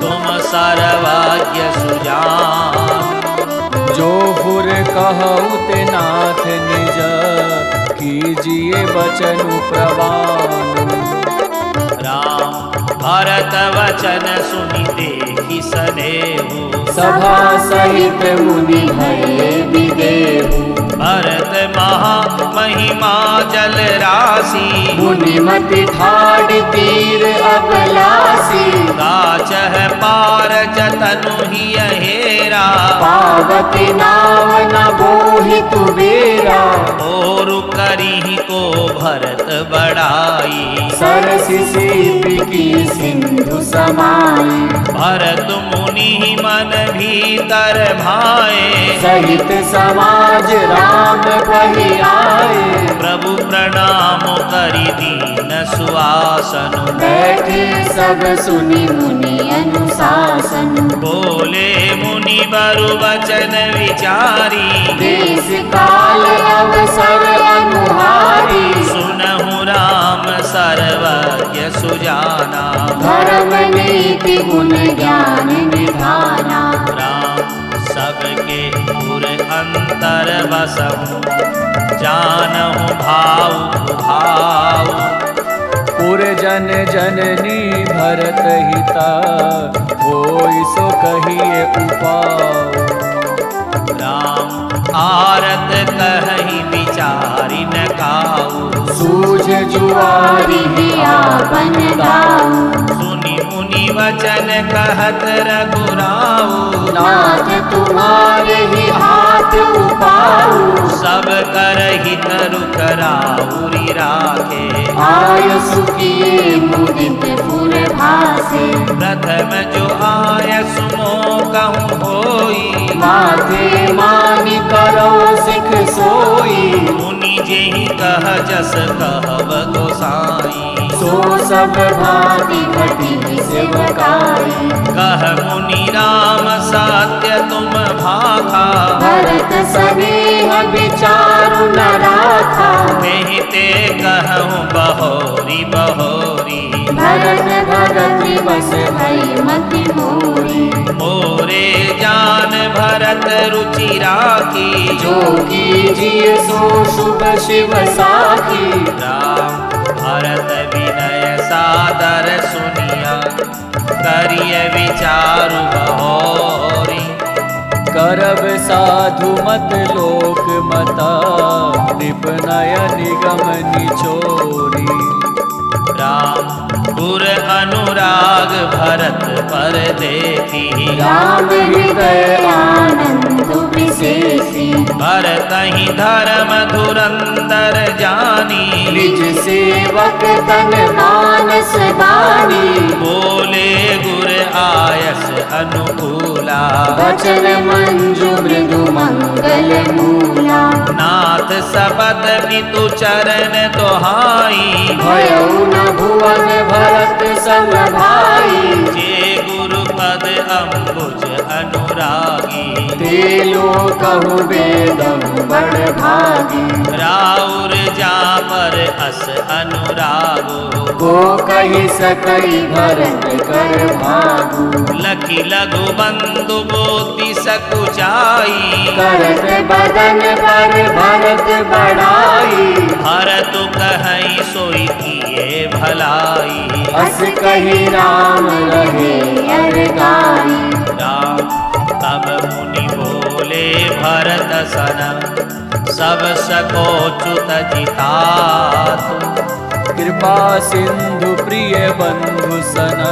तुम सर्वज्ञ सुजान। जो फुर कहु ते नाथ निज, कीजिए बचनु प्रवान। राम भरत वचन सुनि देखि सनेहु। सभा सहित मुनि भये विदेहु। भरत महा महिमा जल राशि। मुनिमति ठाड़ तीर अबलासी। गाचह पार जतनु ही हेरा। पावती नाव न बोहि तुबेरा। और करी को भरत बड़ाई। सरसि सीपि की सिंधु समाई। भरत मुनि मन भीतर भाए। सहित समाज राम बहि आए। प्रभु प्रणाम करि दीन सुआसन। बैठे सब सुनि मुनि अनुशासन। बोले मुनि बरु वचन विचारी। देश काल अवसर अनुहारी। सुनहु राम सर्वज्ञ सुजाना। धर्म नीति गुण ज्ञान निधाना। राम सबके पुर अंतर बसहु। जानहु भाव भाव। पुर जन जननी भरत हिता। होई सो कहिए उपाय। राम आरत कहि विचारि न काऊ। सूझ जुआरी आपन दाऊ। सुनि मुनि वचन कहत रघुराऊ। नाथ तुम्हारे ही हाथ उपाऊ। सब करहि तरु कराउरी राखे। आय सुखिए मुदित पुर भासे। प्रथम जो आय सुमो कहूँ होई। माथे मानि करो सिख सोई। मुनि जेहि कह जस कहब गोसाई। सो सब भांति घटी सेवकाई। कह मुनि राम सत्य तुम भाखा। भरत सनेह विचारु न राखा। तेहि ते कहूँ बहोरी बहोरी। भरत भगत बस भई मति मोरी। मोरे जान भरत रुचि राखी। जो कीजिए सो शुभ शिव साखी। राम भरत विनय सादर सुनिया। करिय विचारु बहोरी। करब साधु मत लोक मता। निपनय निगम निचोरी। राम गुर अनुराग भरत पर देखी। राम हृदय आनंद विशेषी। भरत ही धर्म धुरंधर जानी। निज सेवक तन मानस बानी। बोले गुर आयस अनुकूला। वचन मंजु मृदु मंगल मूला। नाथ सपत पितु चरण दोहाई। भयउ न भुवन भरत सम भाई। जे गुरु पद अम्बुज अनुरागी। ते लोकहु वेदहु बड़ भागी। राउर जा पर अस अनुरागो। को कहि सकई भरत कर भागु। लखी लघु बंधु बोति सकुचाई। करत बदन पर भरत बड़ाई। भरत कहीं सोई किए भलाई। अस कही राम रहे अर गाई। राम तब मुनि बोले भरत सन। सब सकोचुत जितातु। कृपा सिंधु प्रिय बंधु सन।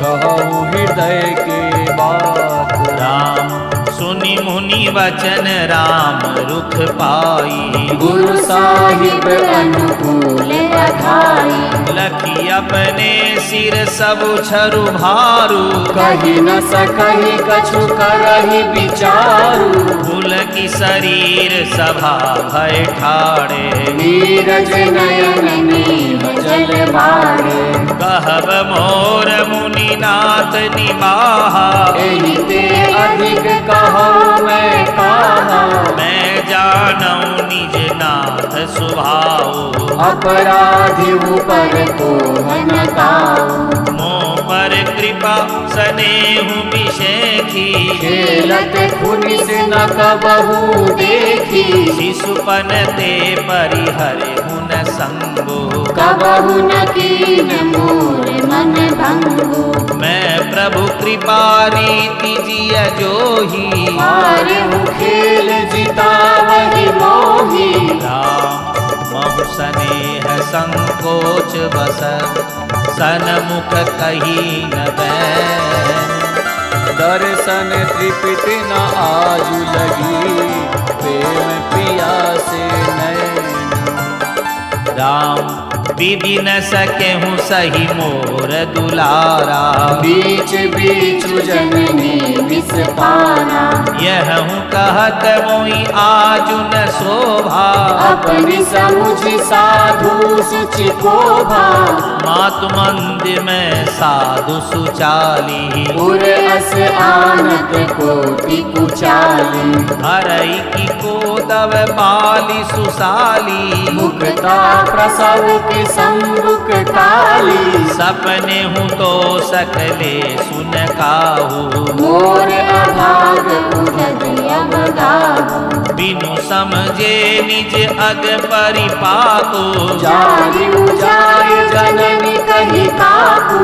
कहूँ हृदय के बात। राम सुनि मुनि वचन राम रुख पाई। गुरु साहिब अनुकूल अधाई। लखी अपने सिर सब छरु भारू। कही न सकही कछु करहि विचारु। फूल की शरीर सभा भय ठाड़े। नीरज नयन नीम जल बाड़े। कहब मोर मुनि नाथ निबाहा। एहि ते अधिक कहो मैं कहा। मैं जानऊ निज नाथ सुभाऊ। अपराधी ऊपर को न काऊ। मोह पर कृपा सनेहु विषेखी। खेलत खुनिस न कबहू देखी। शिशुपन ते परिहर हुन संगो। का कबहु न कीन मोर मन भंगु। मैं प्रभु कृपा रीति जिय जोही, हारहु खेल जितावहि मोही। राम महु स्नेह संकोच बस, सनमुख कही न बैन। दर्शन तृप्ति न आजु लगी, प्रेम पिया से नैन। राम विधि न सकेहूँ सही मोर दुलारा, बीच बीच जननी विष पारा। यह हूँ कहत मोई आजु न शोभा, अपनी समुझ साधु सुचि कोभा। मातु मंदिर में साधु सुचाली, उर अस आनत कोटि कुचाली। हरई की कोदव बाली सुसाली, मुक्ता प्रसव के सम्मुख काली। सपने हूँ तो सकले सुन काहू, मोर अभाग उदद अवगाहु। बिनु समझे निज अग परिपाको, जारि उजाय जननी कही काकू।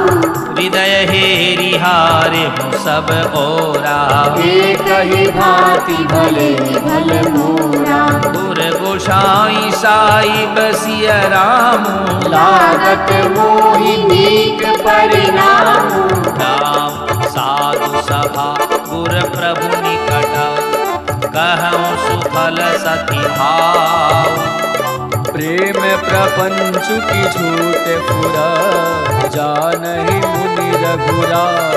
हृदय हेरि हारे हूँ सब ओरा। एक ही भांति भले भल मोरा। गुर गोसाई साई बसिया रामू, लागत मोहि नीक परिणाम। राम साधु सभा गुर प्रभु निकट, कहूँ सुफल सती भाव। प्रेम प्रपंच की झूठ फुरा, जानहि मुनि रघुराऊ।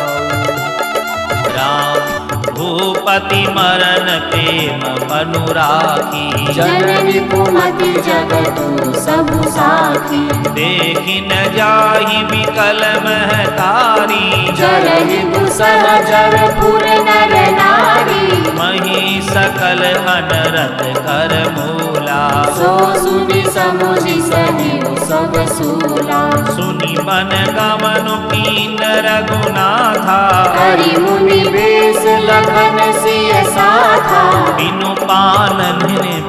राम भूपति मरण प्रेम मनु राखी, जननी कुमति जगतु सबु साखी। देखि न जाहि विकल महतारी, जरहि दुसह जरपुर नर नारी। मही सकल अनरत कर मूला, सो सुनि समुझि सहिउ सब सूला। सुनि मन गमन कीन रघुनाथा, हरि मुनि बेस लखन सिय साथा। बिनु पानन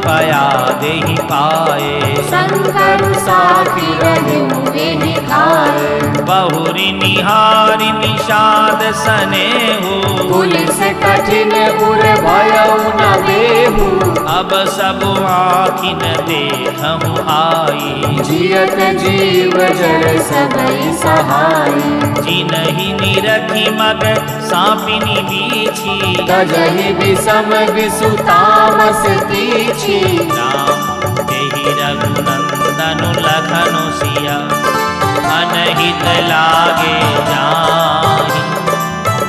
पया देहि पाए, शंकर साखी रहु एहि खाए। बहुरी निहारी निषाद सनेहु, पुलिस कठिन उर भयउ न देहु। अब सब आखिन देखहु आई, जियत जीव जड़ सबई सहाय। जिनहि निरखी मग सापिनी बीछी, तजहि विषम विसु तामस तीछी। राम तेहि रघुनंदन लखनु सिया, अनहित लागे जाहि।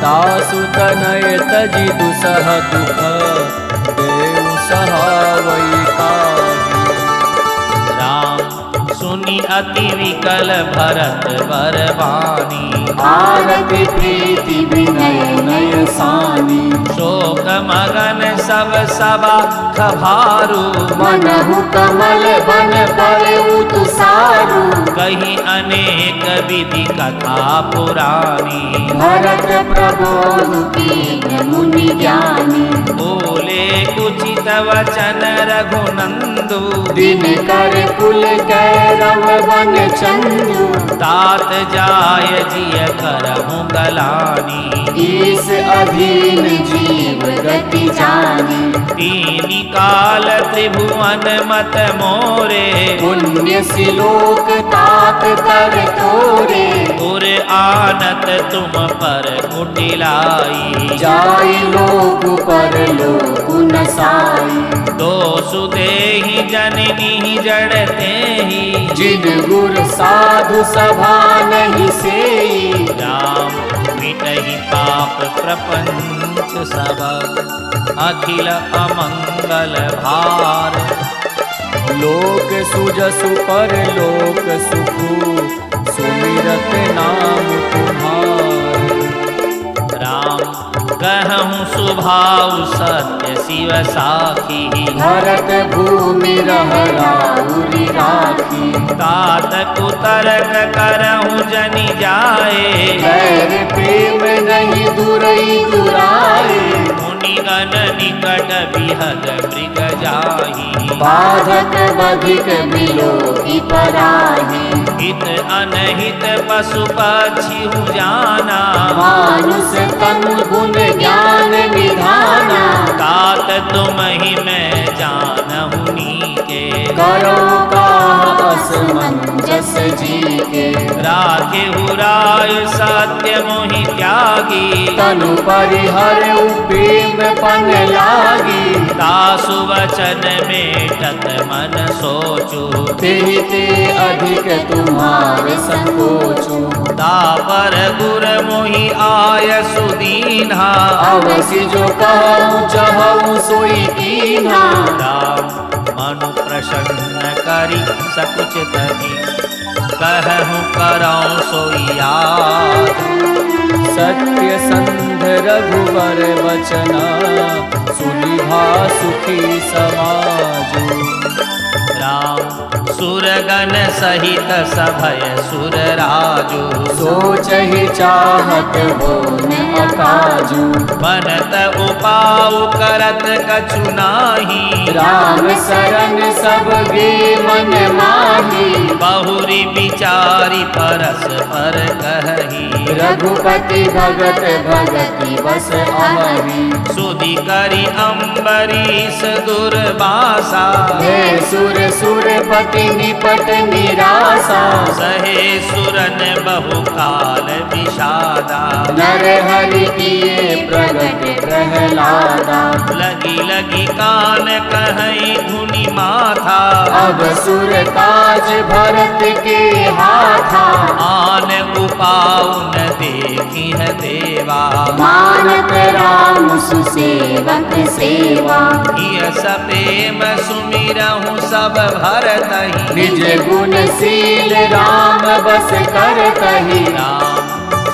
दासु तनय तजि दुसह दुख, देउ सहावै काहि। राम सुनि अति विकल भरत वर वाणी, आरति प्रीति विनय नय सानी। शोक मगन सब सभा खभारू, मनहु कमल बन परउ तुसारू। कही अनेक विधि कथा पुरानी, भरत प्रबोधु कीन मुनि ज्ञानी। बोले कुचित वचन रघुनंदु, दिन कर कुल कैरव वन चंदु। तात जाय जिय करहु गलानी, ईस अधीन जीव गति जानी। तीन काल त्रिभुवन मत मोरे, पुण्य सिलोक तात कर तोरे। उर आनत तुम पर कुटिलाई, जाई लोक पर लोक नसाई। दो सुदेहि जननी जड़ते ही, जिन गुर साधु सभा नहीं सेई। राम मिटहि पाप प्रपंच सब, अखिल अमंगल भार। लोक सुजसु पर लोक सुखु, सुमिरत नाम तुम्हार। राम कहूँ सुभाव सत्य शिव साखी, भरत भूमि रह राउरी राखी। तात कुतरक करहूँ जनि जाए, गैर प्रेम नहीं दुरई दुराए। मुनि मन निकट बिहद मृग जाही। बाधक बधिक बिलो की पराही। हित अनहित पशु पक्षी हूँ जाना। मानुष तनु गुण ज्ञान निधाना। तात तुम ही मैं जानहु नीके। करो का असमंजस जी के। राखे हुराय सत्य मोहि त्यागी। तनु परिहर प्रेम पन लागी। दासु वचन में टत मन सोचू। ते ते अधिक तुम्हारे संकोचू। तापर गुर मोहि आय सुदीन्हा। अवसि जो कहूँ चाहूँ सोई कीन्हा। राम मनु प्रसन्न करी सकुच तजी। कहूँ कराऊँ सोई याद। सत्य संध रघुवर वचना सुनिभा सुखी समाजु। राम सुरगण सहित सभय सुर राजू। सोचहि चाहत हो न अकाजू। बनत उपाउ करत कछु नाही। राम शरण सब गे मन माही। बहुरी विचारी परस पर कही। रघुपति भगत भगति बस आहरी। सुधि करी अम्बरीश दुर्वासा। हे सुर सुरपति निपट निरासा। सहे सुरन बहु काल विषादा। नर हरि किए प्रगट प्रहलादा। लगी लगी कान कहीं धुनि माथा। अब सुर काज भरत के हाथा। आन उपाउ न देखी है देवा। मानत राम सुसेवक सेवा। हिय सपेम सुमिरहु सब भरतहि। निज गुणशील राम बस करतहि। राम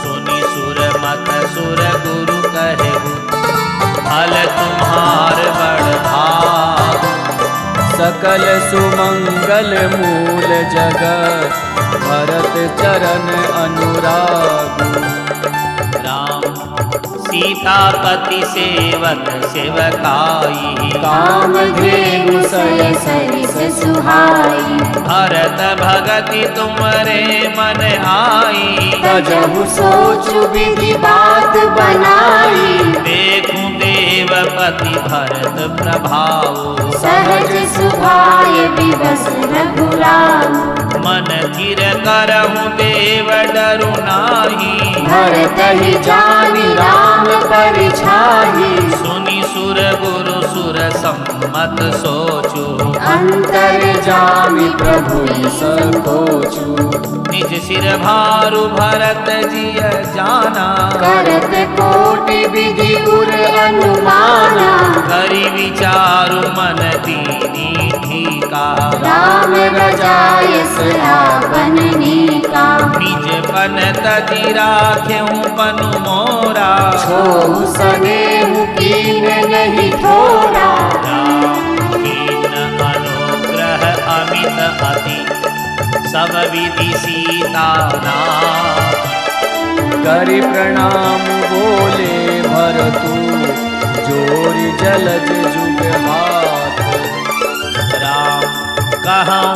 सुनि सुर मत सुर गुरु कहेहु। फल तुम्हार बड़ भाग। सकल सुमंगल मूल जगत भरत चरण अनुराग। राम सीतापति सेवक सेवकाई। काम धेनु सय सरिस सुहाई। भरत भगति तुमरे मन आई। तजहु सोचु विधि बात बनाई। देखूं देवपति भरत प्रभाव। सहज सुभाय विवस रघुराम। मन थिर करहु देव डरु नाही। भरत ही जानि राम परिछाही। सुनि सुर गुरु सुर सम्मत सोचु। अंतर जामि प्रभु संकोचु। निज सिर भारु भरत जिय जाना। करत कोटि विधि गुर अनुमाना। करि विचारु मन दीनी ठीका। राम रजाय सरावन नीका। निज पन तजि राख्यहु पनु मोरा। छोहु सनेहु कीन नहीं थोरा। राम कीन अनुग्रह अमित अति। सब विधि सीता नाथ। करि प्रणाम बोले भरतु जोरि जलज जुग हाथ। राम कहाँ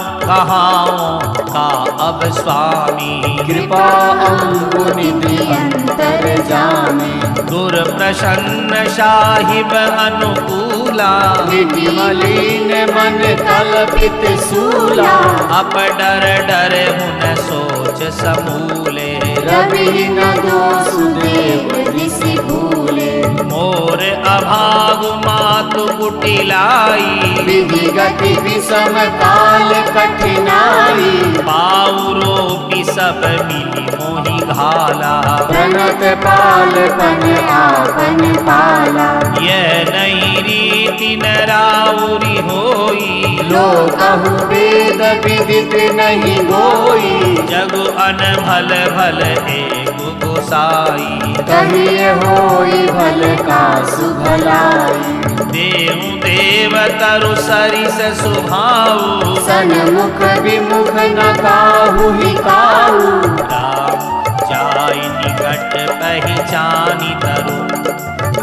का अब स्वामी। कृपा अंगु निधि अंतर जामी। गुर प्रसन्न साहिब अनुकूला। निधि मलिन मन कल्पित सूला। अप डर डर हुन सोच समूले। रवि न दोषु देव ऋषि भूले। मोर अभाग मातु कुटिलाई। विधि गति विषम काल कठिनाई। पाउरोपि सब मिली मोहि घाला। प्रणत पाल पन आपन पाला। यह नहीं रीति न राउरी होई। लोकहु वेद विदित नहीं गोई। जगु अनभल भल एक गोसाई। कहिए होई भल का सुभलाई। देव देव तरु सरिस सुभाऊ। सन्मुख विमुख न काहू ही काहू। राम जाय निकट पहचानी तरु,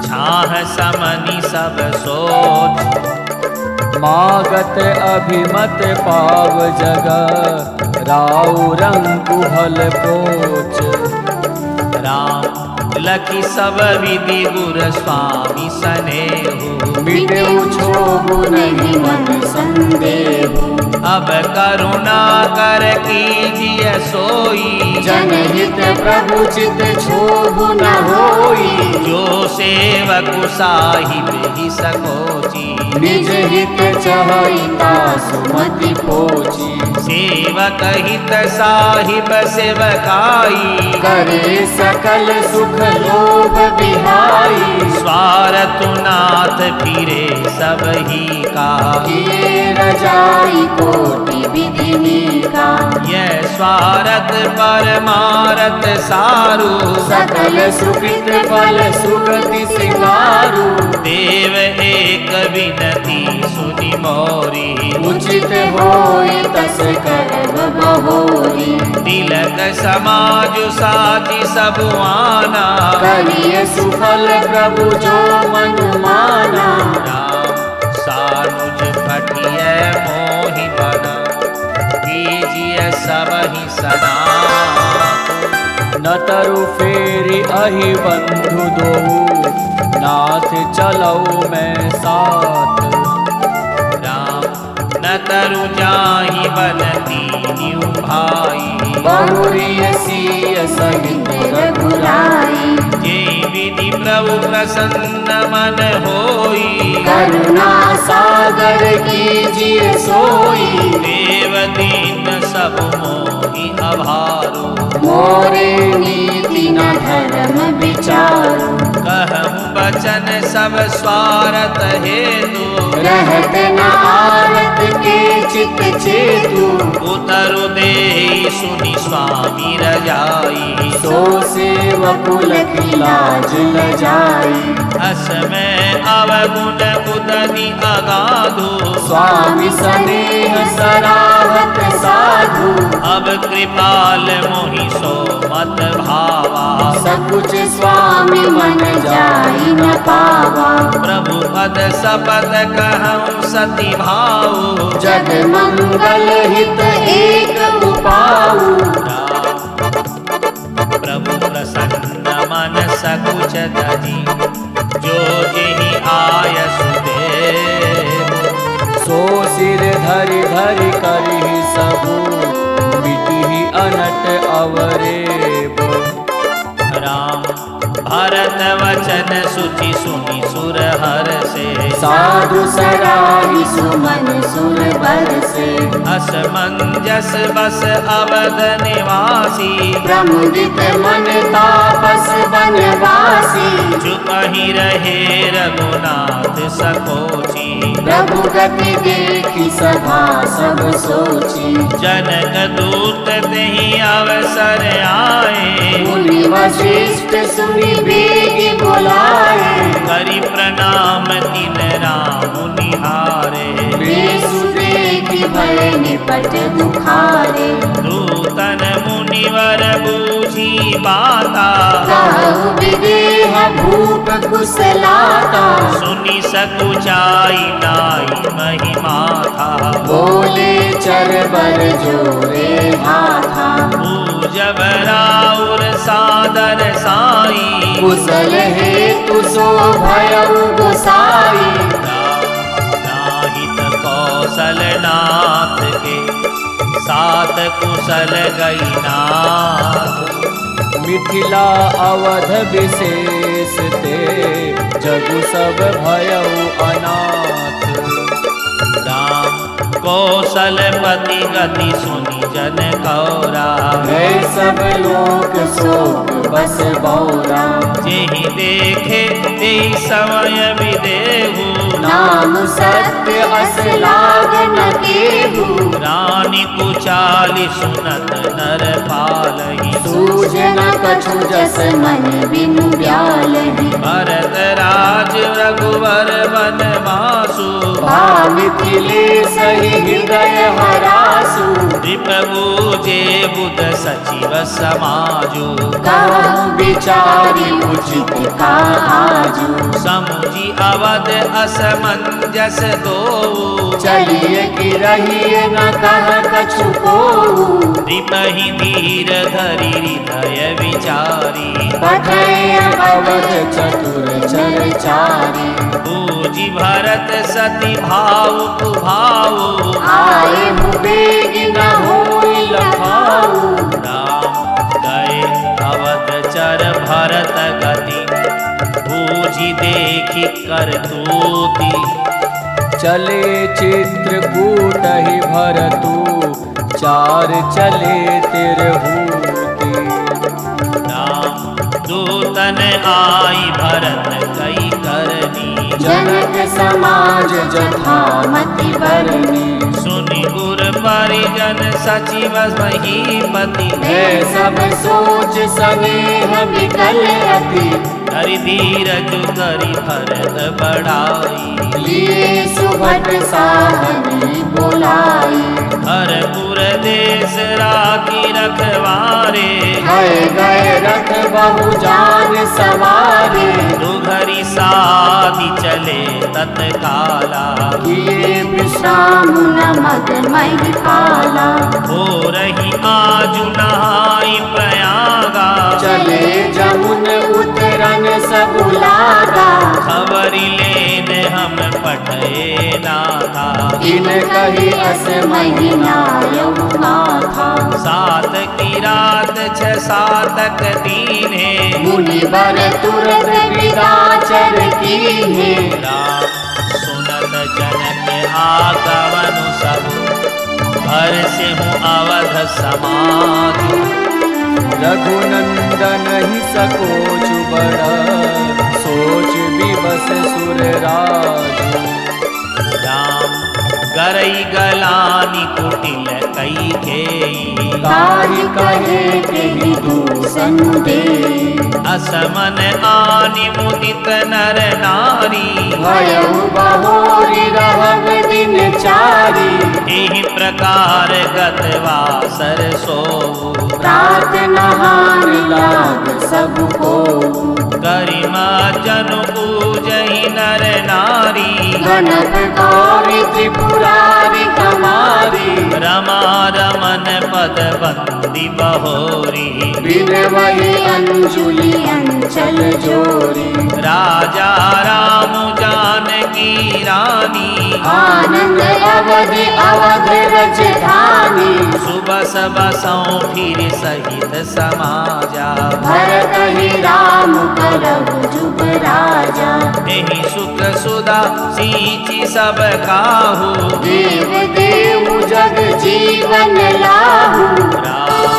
छाह समनि सब सोच। मागत अभिमत पाव जग, राउ रंग भल पोच। राम लखी सब विधि गुर स्वामी सनेहु, मिटेउ छोहु नहीं मन संदेहु। अब करुणा कर कीजिए सोई, जनहित प्रभु चित छोहु न होई। जो सेवक साहिब ही सकोची, निज हित चहिता सुमति पोची। सेवक हित साहिब सेवकाई, करे सकल सुख लोभ बिहाई। स्वार्थ नाथ फिरे सब ही का, किए रजाई कोटि विधि नीका। यह स्वार्थ परमारथ सारू, सकल सुकृत फल सुगति सिंगारू। देव एक विनती सुनि मोरी, उचित होई तस करब बहोरी। तिलक समाज साची सब आना, करिय सुफल प्रभु जो मनु माना। राम सानुज पठिय मोहि बना, कीजिए सब ही सना। न तरु फेरि अहि बंधु दोहु, नाथ चलऊ मैं साथ। राम न तरु जाहि बनती न्यू भाई, बहुरिय सिय सहित रघुराई। जे विधि प्रभु प्रसन्न मन होई, करुणा सागर कीजिए सोई। देव दीन सब मोहि अभारो, मोरे नीति न धर्म विचारो। कहूँ बचन सब स्वार्थ हेतु, रहत न आरत के चित चेतु। उतरु देहि सुनि स्वामी रजाई, सो सेवकुल की लाज न जाई। अस में अवगुण उदनि अगाधु, स्वामी स्नेह सराहत साधु। अब कृपाल मोहि सो मत भावा, सकुच स्वामी मन जाई न पावा। प्रभु पद सपद कहूँ सति भाऊ, जग मंगल हित एक उपाऊ। प्रभु प्रसन्न मन सकुच तजी, जो जेहि आय सुदेव। सो सिर धरि धरि करहि सबु, मिटिहि अनट अवरेब। राम भरत वचन सुचि सुनि सुर हर से, साधु सराहि सुमन सुर बरसे। असमंजस बस अवध निवासी, प्रमुदित मन तापस बनवासी। चुप ही रहे रघुनाथ सकोची, प्रभु गति देखी सभा सब सोची। जनक दूत तेहि अवसर आए, मुनि वशिष्ठ सुनि बेगी बुलाए। करि प्रणाम तिन राम निहारे, बेसु देखी भय निपट दुखारे। दूतन मुनिवर बूझी बाता, कहु विदेह भूप कुशलाता। सुनि सकुचाई नाई महिमा था। बोले चरबर जोरे हाथा। पूजब राउर सादर साई, कुशल हेतु सो भयउ गोसाई। नाहित कौशल नाथ के, सात कुशल गई नाथ। मिथिला अवध विशेष ते, जगु सब भयउ अनाथ। राम कौशलपति गति सुनि जन कौरा, है सब लोक शोक बस बौरा। जेहि देखे तेहि समय विदेहु, नाम सत्य अस लाग न केहू। रानी कुचाली सुनत नर पालहि, सूझ न कछु जस मन बिनु ब्यालहि। भरत राज रघुवर वन मासु, मिथिलेश ही हृदय हरासु रिपबूजे बुध सचिव समाजो कहु विचारी उचित का आजु समुझी अवध असमंजस दो चलिए कि रहिए न कह कछु को रिपहि धीर धरि हृदय विचारी पठय अवध चतुर चरचारी पूजी भरत सती भाव कुभाव आए बेग न होई लखाऊ राम गए अवध चर भरत गति बूझी देखी करतूती चले चित्रकूट ही भरतु चार चले तिरहूति राम दूतन आई भरत कई करनी जनक समाज जथामति बरनी सुनि गुर परिजन सचिव महीपति है सब सोच स्नेह विकल अति हरि धीरज करि भरत बढ़ाई लिए सुभट साहनी बोलाई हरपुर देश राखी रखवारे गए रथ बहु जान सवारे दुघरी साधि चले तत्काला किए विश्राम न मद मई पाला हो रही आजु नहाई प्रयागा चले जमुन उतरन सब लागा खबरी लेन हम पठे नाथा इन कही अस महीना यमुना था सात की रात 6 सातक दीन है मुनि बर तुरत विदाचर की है राम सुनत जनक आगमनु सब हर से हूँ अवध समाज रघुनंदन ही सकोच बड़ा सोच विवश सुरराज राम गरई गलानी कुटिल कई खेई ताहि कहे तेहि दूषण दे असमन आनि मुदित नर नारी भयउ बहोरी रहब दिन चारी एहि प्रकार गतवा सरसो रात नहान लाग सबको गरिमा जनु पूजहि नर नारी गणप गौरी त्रिपुरारी कमारी रमा रमन पद बंदी बहोरी बिन वही अंजुलि अंचल जोरी राजा राम जानकी रानी आनंद अवधि अवध रजधानी सुबह सबसों फिर सहित समाजा भरत ही राम करहु जुग राजा एहि सुख सुधा सींची सब काहू देव देव जग जीवन लाहू राम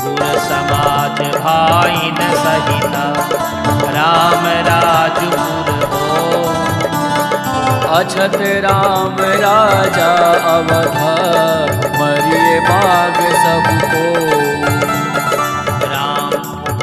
गुर समाज भाई न सहिता राम राजपुर हो अछत राम राजा अवध मरिए बाग सबको राम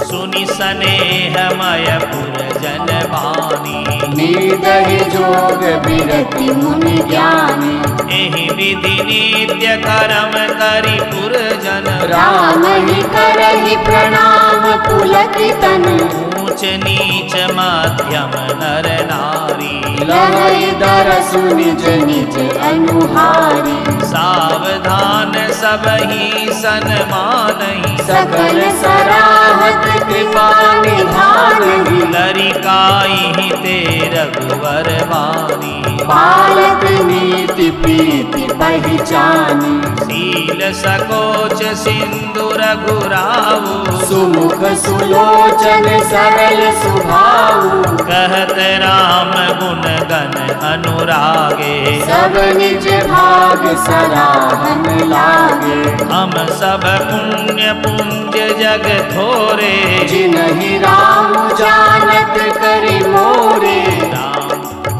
सुनि स्नेहमय पुर जन बानी नीदहि जोग विरति मुनि ज्ञानी एहि विधि नित्य कर्म करि पुर जन राम ही करहि प्रणाम पुलकितन ऊंच नीच मध्यम नर नारी लहै दरसु निज निज अनुहारी सावधान सबहि सन्मानहि सकल सराहत कृपा निधानहि लरिकाई ते रघुवर वाणी बालक नीति प्रीति पहचानी शील सकोच सिंधु रघुराऊ सुमुख सुलोचन सरल सुभाऊ कहत राम गुण गण अनुरागे सब निज भाग सराहन लागे हम सब पुण्य पुंज जग थोरे जिनहि राम जानत करि मोरे राम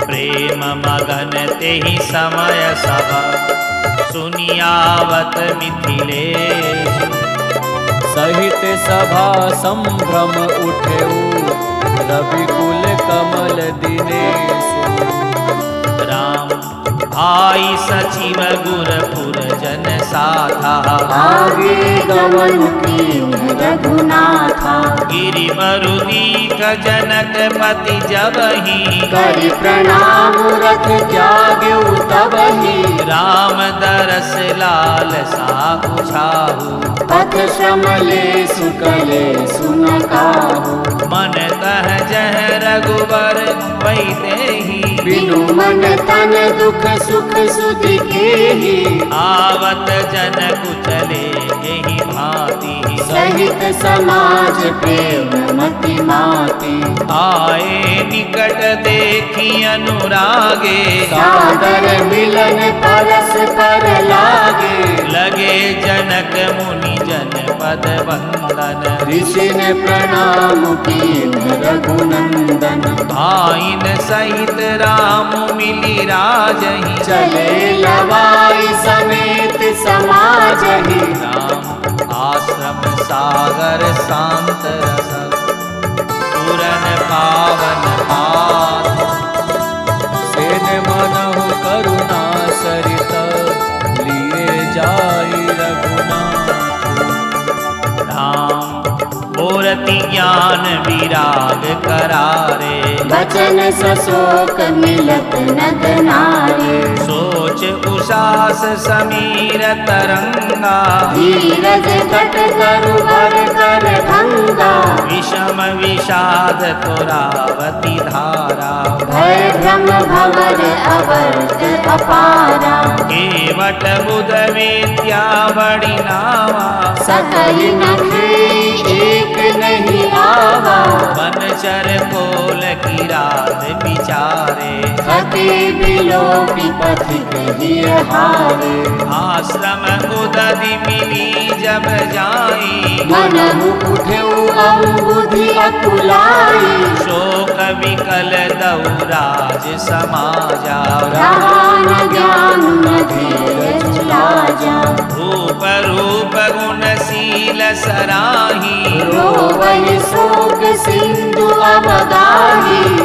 प्रेम मगन तेहि समय सब सुनियावत मिथिलेश सहित सभा संभ्रम उठेऊ रविकुल कमल दिनेशु आई सचिव गुरपुर जन साथा आगे गवन कीन रघुनाथा गिरि मरुदीक जनक पति जबहि करि प्रणाम रथ जाग्यो तबहि राम दरस लाल साहु छाहु पथ श्रमले सुकले सुनकाहु मन कह जह रघुबर वैदेही बिनु मन तन दुख सुख सुधि केहि आवत जन कुचले यही भांति सहित समाज प्रेम मति माति आए निकट देखी अनुरागे सादर मिलन परस पर लागे लगे जनक मुनि जन पद वंदन ऋषि ने प्रणाम कीन रघुनंदन आइन सहित राम मिली राजहि चले लवाई समेत समाजहि राम आश्रम सागर शांत रस पूरन पावन पात सेन मनहु करुणा सरित लिए जाई रघुनाथ राम मूर्ति ज्ञान विराग करारे बचन सशोक मिलत नद नारे सोच उषास समीर तरंगा धीरज कट करु बर कर भंगा विषम विषाद तुरावती धारा भय भ्रम भवर अवर्त अपारा केवट बुध विद्या बड़ी नावा सकल नखे एक नहीं आवा बनचर कोल की रात विचारे हते बिलो विपथिक ही हारे आश्रम उदधि मिली जब जाई मनहु उठेउ अम्बुधि अकुलाई शोक विकल दौराज समाजा रहा न ज्ञान न धीरज लाजा रूप रूप गुणशील सराही रोवहि शोक सिंधु अवगाही